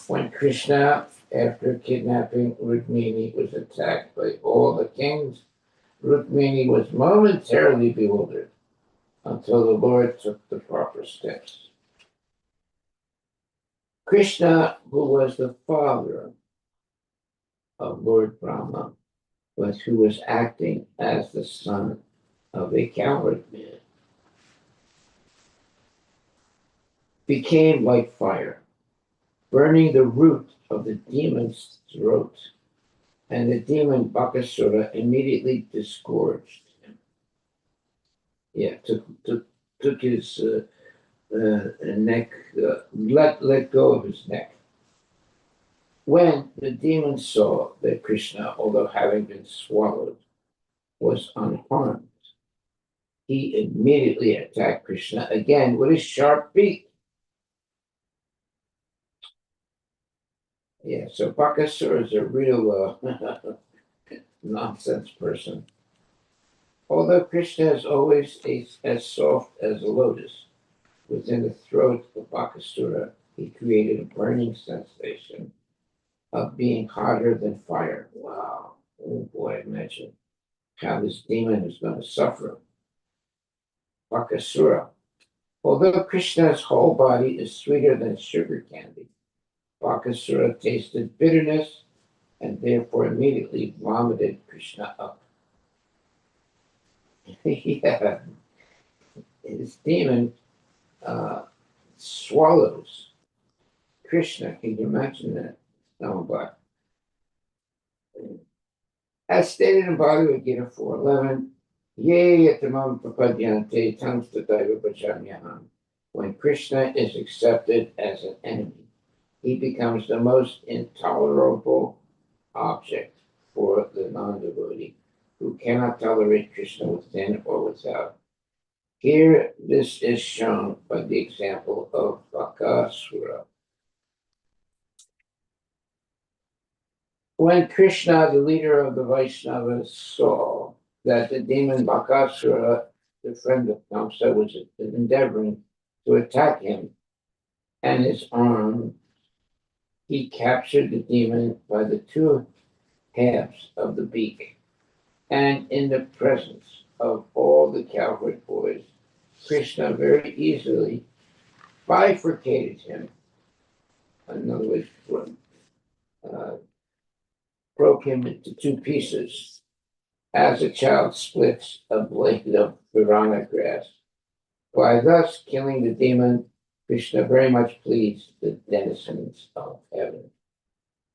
When Krishna, after kidnapping Rukmini, was attacked by all the kings, Rukmini was momentarily bewildered until the Lord took the proper steps. Krishna, who was the father of Lord Brahma, who was acting as the son of a cowherd man, became like fire, burning the root of the demon's throat, and the demon Bakasura immediately disgorged him. Yeah, took his neck, let go of his neck. When the demon saw that Krishna, although having been swallowed, was unharmed, he immediately attacked Krishna again with his sharp beak. Yeah, so Bakasura is a real nonsense person. Although Krishna is always as soft as a lotus, within the throat of Bakasura, he created a burning sensation of being hotter than fire. Wow. Oh boy, imagine how this demon is going to suffer. Bakasura. Although Krishna's whole body is sweeter than sugar candy, Bakasura tasted bitterness and therefore immediately vomited Krishna up. Yeah, this demon swallows Krishna. Can you imagine that? No, but as stated in Bhagavad Gita 4:11, Ye yatamam prapadyante tamstadaiva bhajamyaham. When Krishna is accepted as an enemy, he becomes the most intolerable object for the non-devotee who cannot tolerate Krishna within or without. Here, this is shown by the example of Bakasura. When Krishna, the leader of the Vaishnavas, saw that the demon Bakasura, the friend of Kamsa, was endeavoring to attack him and his arm, he captured the demon by the two halves of the beak. And in the presence of all the cowherd boys, Krishna very easily bifurcated him. In other words, broke him into two pieces, as a child splits a blade of piranha grass. By thus killing the demon, Krishna very much pleased the denizens of heaven.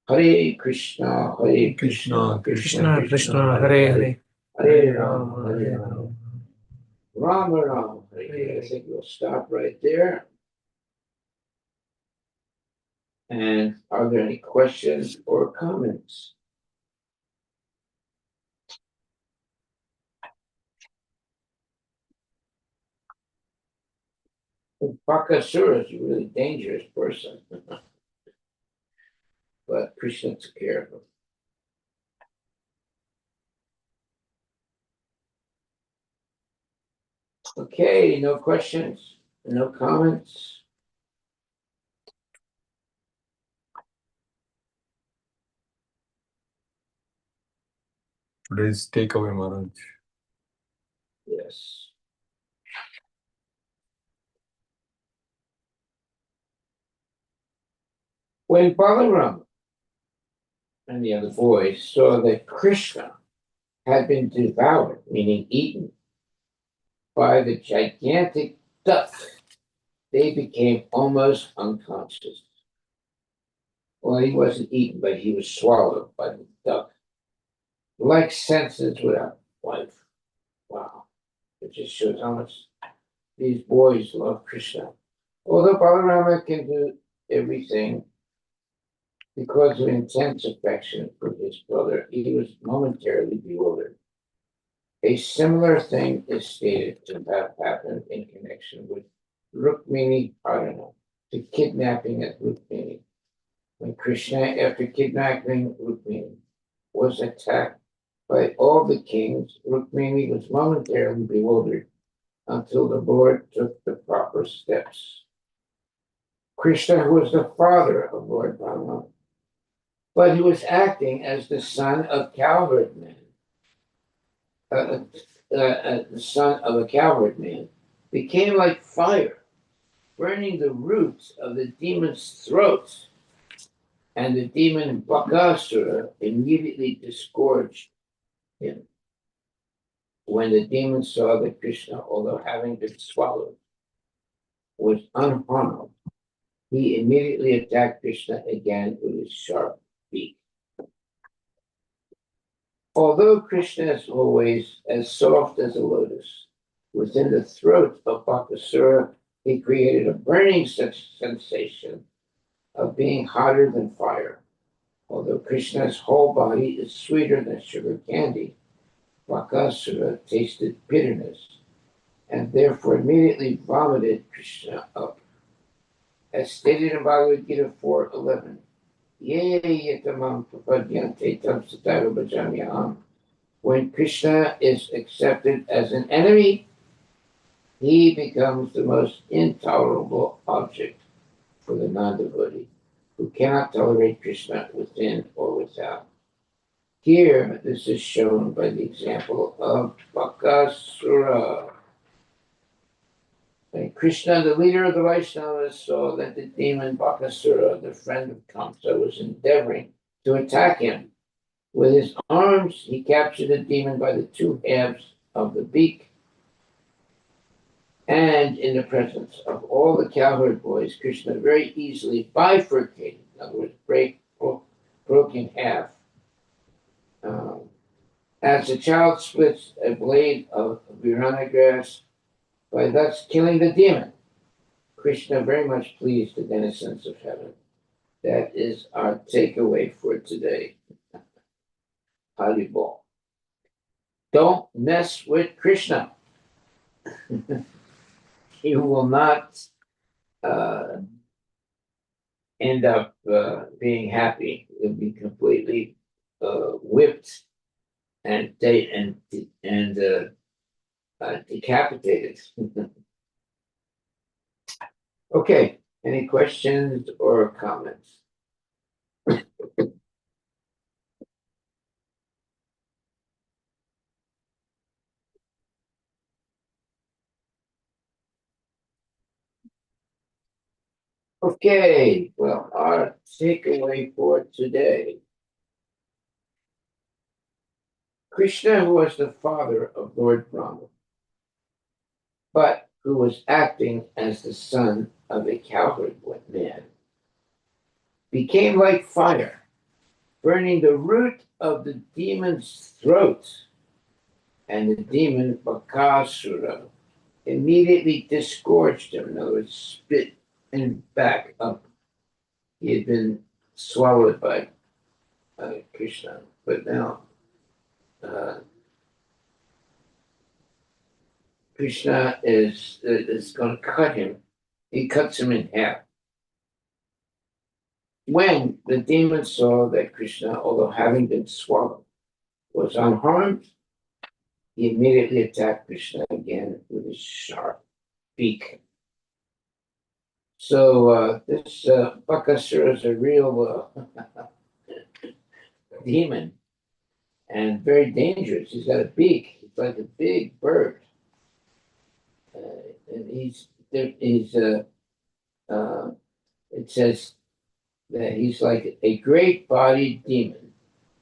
Hare Krishna, Hare Krishna, Krishna Krishna, Hare Hare. Hare Rama, Hare Rama, Rama Rama, Hare Hare. I think we'll stop right there. And are there any questions or comments? Bakasura is a really dangerous person, but Krishna took care of him. Okay, no questions, no comments. Today's takeaway, Maharaj. Yes. When Balaram and the other boys saw that Krishna had been devoured, meaning eaten, by the gigantic duck, they became almost unconscious. Well, he wasn't eaten, but he was swallowed by the duck. Like senses without life. Wow. It just shows how much these boys love Krishna. Although Balarama can do everything, because of intense affection for his brother, he was momentarily bewildered. A similar thing is stated to have happened in connection with Rukmini Harana, the kidnapping at Rukmini. When Krishna, after kidnapping Rukmini, was attacked by all the kings, Rukmini was momentarily bewildered until the Lord took the proper steps. Krishna was the father of Lord Brahma, but he was acting as the son of cowherd man. The son of a cowherd man became like fire, burning the roots of the demon's throats, and the demon Bakasura immediately disgorged him. When the demon saw that Krishna, although having been swallowed, was unharmed, he immediately attacked Krishna again with his sharp beak. Although Krishna is always as soft as a lotus, within the throat of Bakasura, he created a burning sensation of being hotter than fire. Although Krishna's whole body is sweeter than sugar candy, Bakasura tasted bitterness and therefore immediately vomited Krishna up. As stated in Bhagavad Gita 4:11, Ye yatamam prapadyante tam sataiva bhajamyaham. When Krishna is accepted as an enemy, he becomes the most intolerable object for the non-devotee, who cannot tolerate Krishna within or without. Here, this is shown by the example of Bakasura. When Krishna, the leader of the Vaishnavas, saw that the demon Bakasura, the friend of Kamsa, was endeavoring to attack him, with his arms he captured the demon by the two halves of the beak, and in the presence of all the cowherd boys, Krishna very easily bifurcated, in other words, broke in half. As a child splits a blade of virana grass by thus killing the demon, Krishna very much pleased the denizens of heaven. That is our takeaway for today. Haribol. Don't mess with Krishna. You will not end up being happy. You'll be completely whipped and decapitated. Okay, any questions or comments? Okay, well, our takeaway for today. Krishna was the father of Lord Brahma, but who was acting as the son of a cowherd man, became like fire, burning the root of the demon's throat, and the demon Bakasura immediately disgorged him, in other words, spit him back up. he had been swallowed by Krishna, but now Krishna is going to cut him. He cuts him in half. When the demon saw that Krishna, although having been swallowed, was unharmed, he immediately attacked Krishna again with his sharp beak. So this Bakasura is a real demon and very dangerous. He's got a beak. He's like a big bird. And it says that he's like a great bodied demon,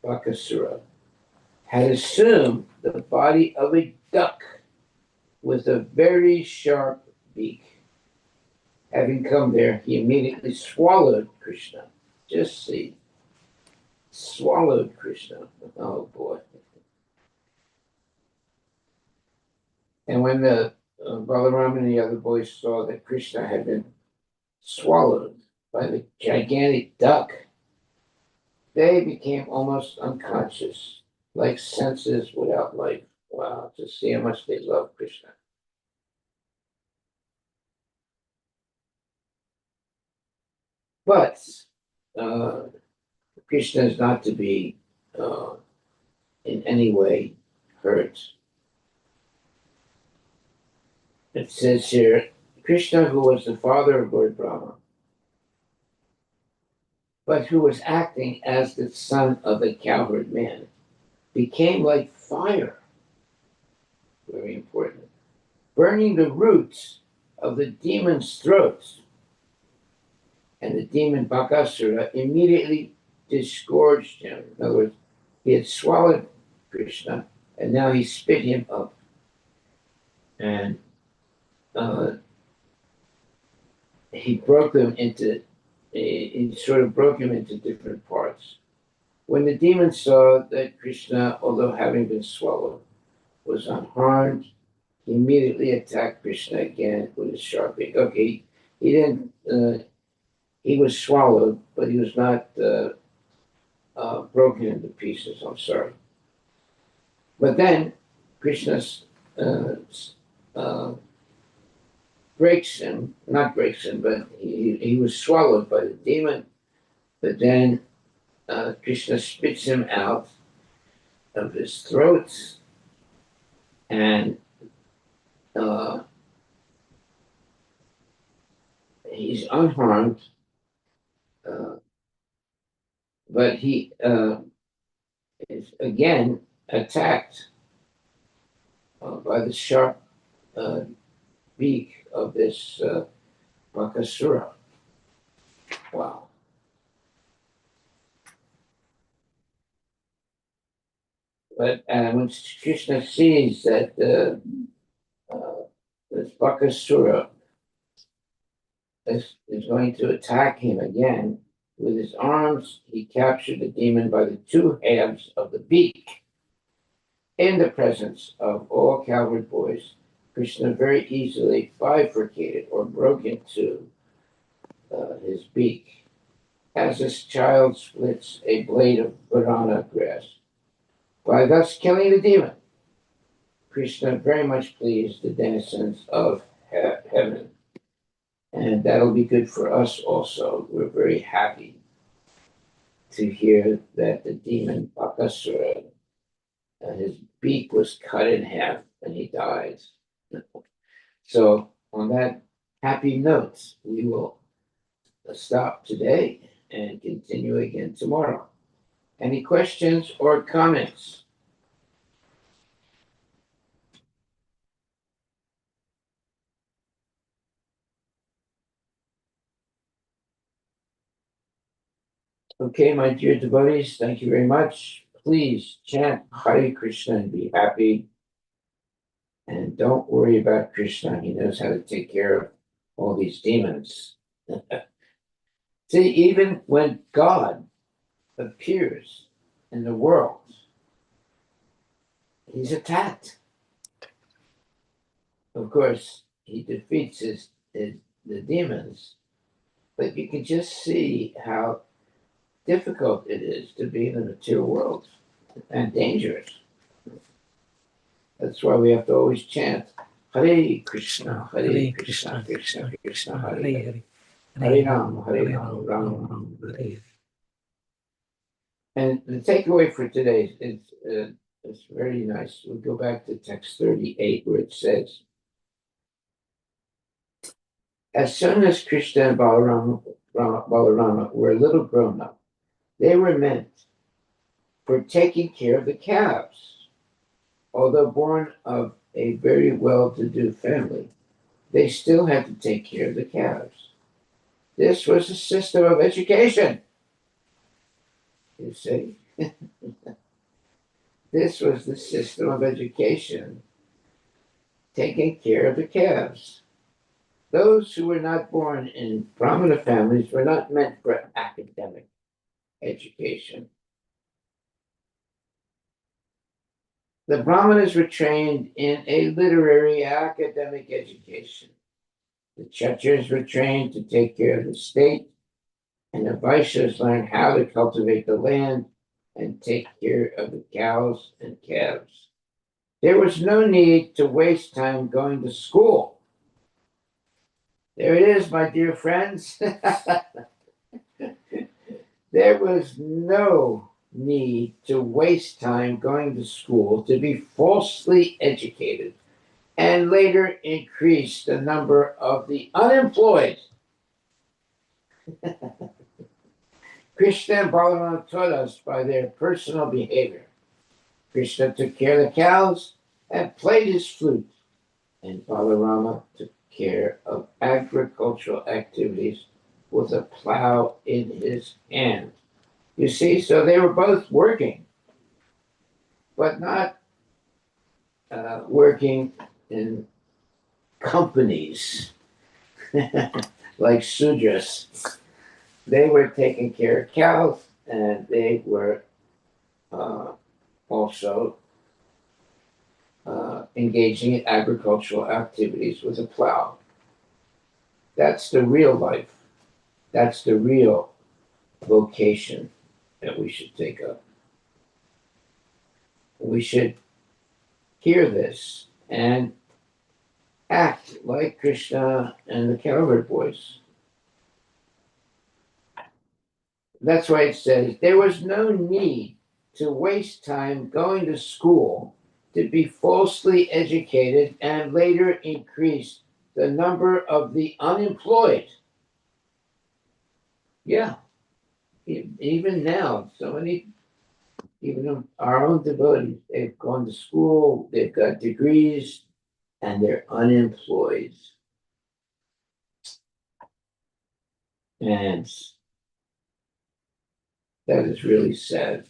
Bakasura, had assumed the body of a duck with a very sharp beak. Having come there, he immediately swallowed Krishna. Just see, swallowed Krishna. Oh boy. And when the Balaram and the other boys saw that Krishna had been swallowed by the gigantic duck, they became almost unconscious, like senses without life. Wow, to see how much they love Krishna. But Krishna is not to be in any way hurt. It says here, Krishna, who was the father of Lord Brahma, but who was acting as the son of a cowherd man, became like fire. Very important. Burning the roots of the demon's throats. And the demon Bakasura immediately disgorged him. In other words, he had swallowed Krishna, and now he spit him up. And he broke them into, he sort of broke him into different parts. When the demon saw that Krishna, although having been swallowed, was unharmed, he immediately attacked Krishna again with his sharp beak. Okay, he didn't, he was swallowed, but he was not broken into pieces. I'm sorry. But then Krishna breaks him, not breaks him, but he was swallowed by the demon. But then Krishna spits him out of his throat, and he's unharmed, but he is again attacked by the sharp beak of this Bakasura. Wow. But when Krishna sees that this Bakasura is going to attack him again, with his arms, he captured the demon by the two halves of the beak. In the presence of all cowherd boys, Krishna very easily bifurcated or broke into his beak, as a child splits a blade of banana grass. By thus killing the demon, Krishna very much pleased the denizens of heaven. And that'll be good for us also. We're very happy to hear that the demon Bakasura, his beak was cut in half and he dies. So on that happy note, we will stop today and continue again tomorrow. Any questions or comments? Okay, my dear devotees, thank you very much. Please chant Hare Krishna and be happy. And don't worry about Krishna. He knows how to take care of all these demons. See, even when God appears in the world, he's attacked. Of course, he defeats the demons, But you can just see how difficult it is to be in the material world and dangerous. That's why we have to always chant Hare Krishna, Hare Krishna, Krishna Krishna, Hare Hare, Hare Ram, Ram Ram, Hare Hare. And the takeaway for today is it's very nice. We'll go back to text 38 where it says, as soon as Krishna and Balarama were a little grown up, they were meant for taking care of the calves. Although born of a very well-to-do family, they still had to take care of the calves. This was a system of education. You see? This was the system of education, taking care of the calves. Those who were not born in Brahmana families were not meant for academic education. The Brahmanas were trained in a literary academic education. The Kshatriyas were trained to take care of the state, and the Vaishyas learned how to cultivate the land and take care of the cows and calves. There was no need to waste time going to school. There it is, my dear friends. There was no need to waste time going to school to be falsely educated and later increase the number of the unemployed. Krishna and Balarama taught us by their personal behavior. Krishna took care of the cows and played his flute, and Balarama took care of agricultural activities with a plow in his hand. You see, so they were both working, but not working in companies like Sudras. They were taking care of cows, and they were also engaging in agricultural activities with a plow. That's the real life. That's the real vocation that we should take up. We should hear this and act like Krishna and the cowherd boys. That's why it says there was no need to waste time going to school to be falsely educated and later increase the number of the unemployed. Yeah, even now, so many, even our own devotees, they've gone to school, they've got degrees, and they're unemployed. And that is really sad,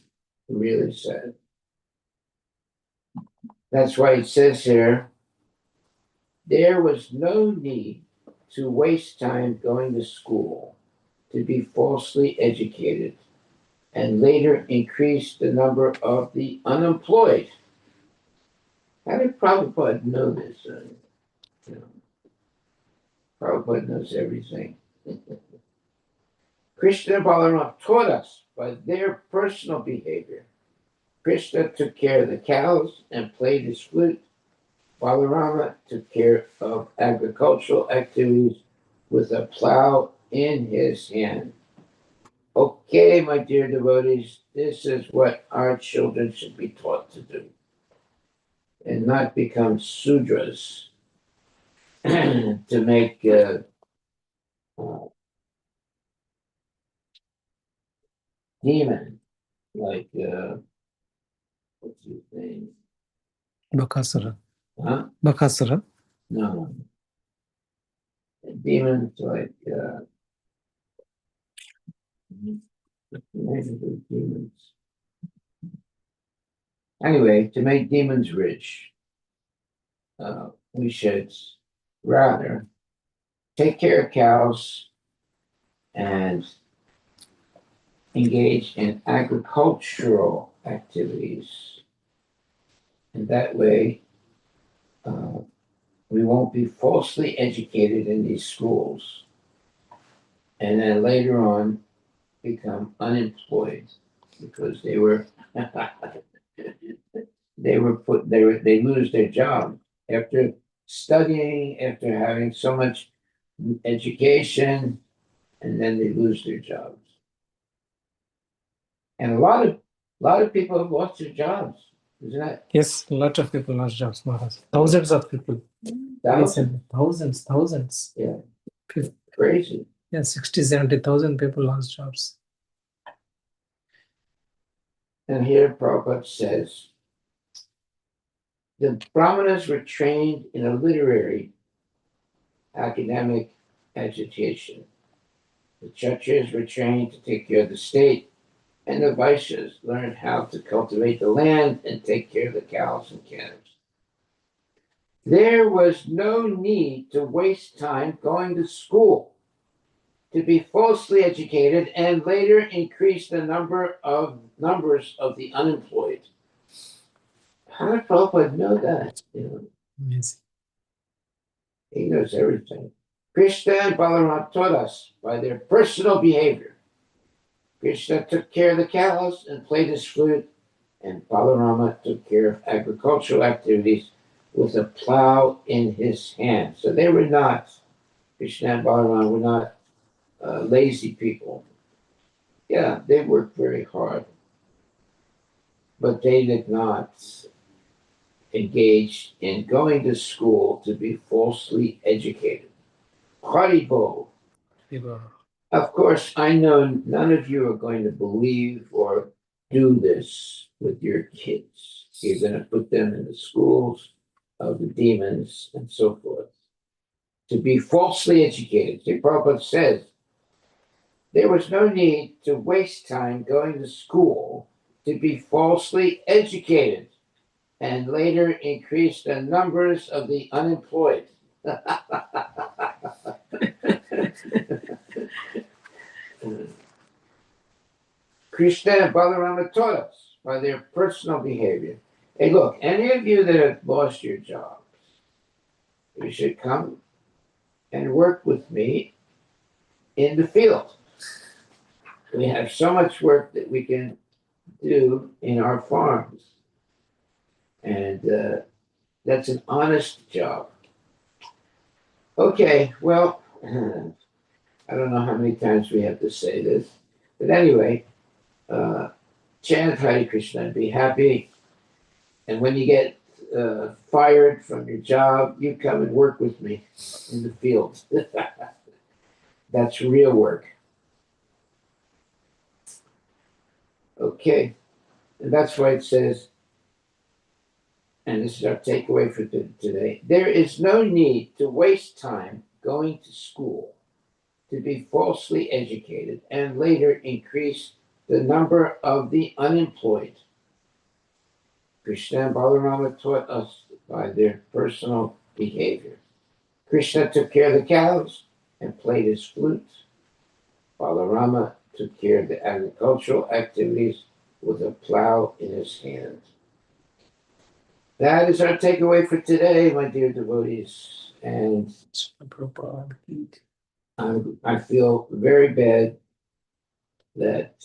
really sad. That's why it says here, there was no need to waste time going to school to be falsely educated and later increase the number of the unemployed. How did Prabhupada know this? You know, Prabhupada knows everything. Krishna and Balarama taught us by their personal behavior. Krishna took care of the cows and played his flute. Balarama took care of agricultural activities with a plow in his hand. Okay, my dear devotees, this is what our children should be taught to do and not become Sudras to make demon like, what's his name? Bakasura. Huh? Bakasura. No. Demons like, demons. Anyway, to make demons rich, we should rather take care of cows and engage in agricultural activities. And that way, we won't be falsely educated in these schools and then later on become unemployed because they were they lose their job after studying, after having so much education, and then they lose their jobs. And a lot of people have lost their jobs, isn't that Yes, a lot of people lost jobs, Maharaj. Thousands of people. thousands? Recently. Thousands. Yeah, Fif- crazy. Yeah, 60, 70,000 people lost jobs. And here Prabhupada says the Brahmanas were trained in a literary academic education. The Kshatriyas were trained to take care of the state, and the Vaishyas learned how to cultivate the land and take care of the cows and calves. There was no need to waste time going to school to be falsely educated and later increase the numbers of the unemployed. How did Prabhupada know that? Yes. He knows everything. Krishna and Balaram taught us by their personal behavior. Krishna took care of the cows and played his flute, and Balarama took care of agricultural activities with a plow in his hand. So they were not, Krishna and Balarama were not lazy people. Yeah, they worked very hard, but they did not engage in going to school to be falsely educated. Haribo. Of course, I know none of you are going to believe or do this with your kids. You're going to put them in the schools of the demons and so forth to be falsely educated. The Prabhupada says there was no need to waste time going to school to be falsely educated and later increase the numbers of the unemployed. Krishna and Balarama taught us by their personal behavior. Hey, look, any of you that have lost your jobs, you should come and work with me in the field. We have so much work that we can do in our farms, and that's an honest job. Okay, well, I don't know how many times we have to say this, but anyway, chant Hare Krishna and be happy. And when you get fired from your job, you come and work with me in the field. That's real work. Okay. And that's why it says, and this is our takeaway for today, there is no need to waste time going to school to be falsely educated and later increase the number of the unemployed. Krishna and Balarama taught us by their personal behavior. Krishna took care of the cows and played his flute. Balarama took care of the agricultural activities with a plow in his hand. That is our takeaway for today, my dear devotees. And I feel very bad that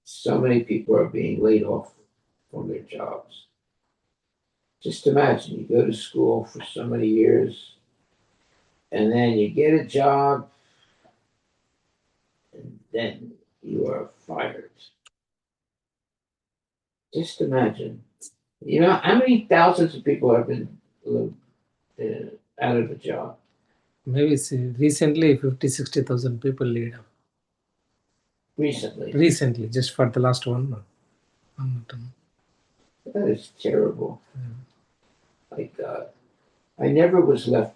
so many people are being laid off from their jobs. Just imagine you go to school for so many years and then you get a job and then you are fired. Just imagine. You know, how many thousands of people have been out of a job? Maybe recently 50, 60,000 people laid off. Recently. Recently, just for the last 1 month. 1 month. That is terrible. My God. I never was lost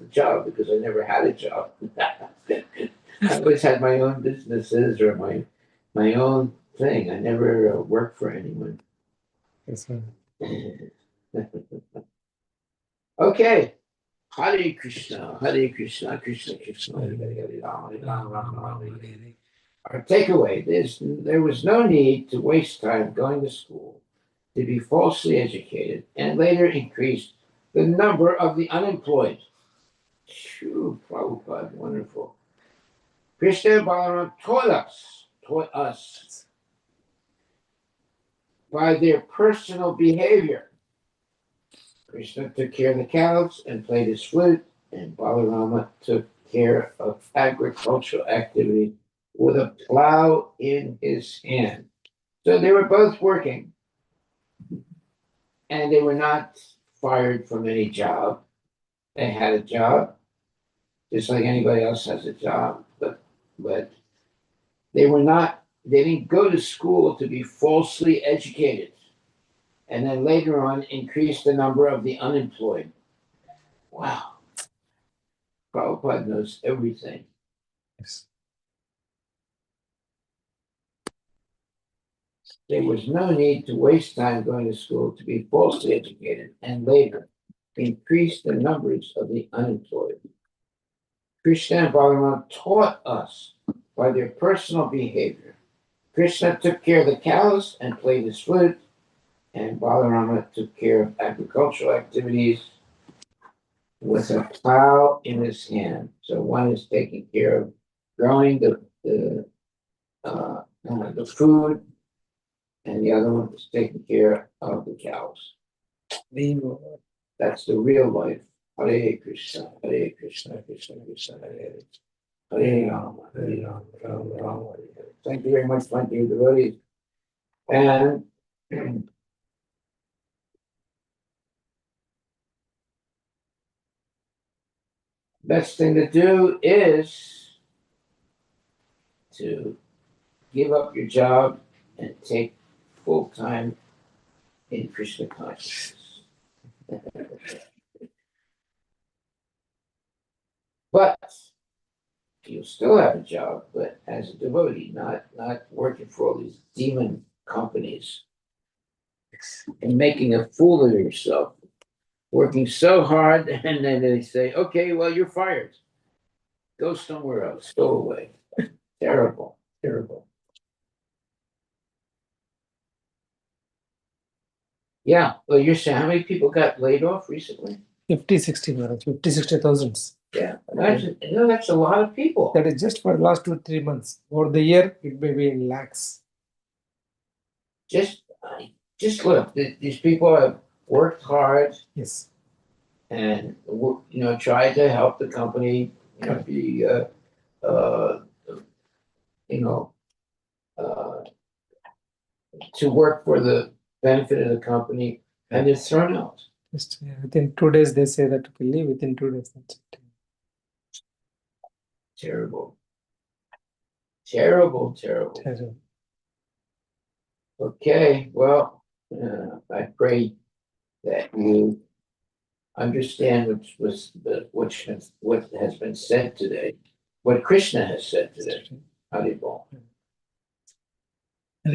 a job because I never had a job. I always had my own businesses or my own thing. I never worked for anyone. Yes, sir. Okay. Hare Krishna, Krishna Krishna, Hare Rama, Rama, Hare. Our takeaway is there was no need to waste time going to school to be falsely educated and later increase the number of the unemployed. Phew, Prabhupada, wonderful. Krishna and Balaram taught us by their personal behavior. Krishna took care of the cows and played his flute, and Balarama took care of agricultural activity with a plow in his hand. So they were both working, and they were not fired from any job. They had a job, just like anybody else has a job, but they didn't go to school to be falsely educated, and then later on increase the number of the unemployed. Wow. Prabhupada knows everything. Yes. There was no need to waste time going to school to be falsely educated and later increase the numbers of the unemployed. Krishna and Balaram taught us by their personal behavior. Krishna took care of the cows and played his flute, and Balarama took care of agricultural activities with a plow in his hand. So one is taking care of growing the food, and the other one is taking care of the cows. That's the real life. Hare Krishna, Hare Krishna, Krishna Krishna, Hare Hare, Hare Rama, Hare Rama, Rama Rama, Hare Hare. Thank you very much, thank you, devotees. And best thing to do is to give up your job and take full time in Krishna consciousness. But you'll still have a job, but as a devotee, not working for all these demon companies and making a fool of yourself, working so hard, and then they say, okay, well, you're fired. Go somewhere else, go away. Terrible, terrible. Yeah, well, you're saying how many people got laid off recently? 50, 60, Maharaj, 50, 60,000. Yeah, imagine, that's a lot of people. That is just for the last 2-3 months. Over the year, it may be in lakhs. Just look, these people have worked hard. Yes. And tried to help the company, be, to work for the benefit of the company, and they're thrown out. Just within 2 days, they say that we leave within 2 days. That's it. Terrible. Terrible. Terrible. Okay, well, I pray that you understand what has been said today, what Krishna has said today. Haribol. Hare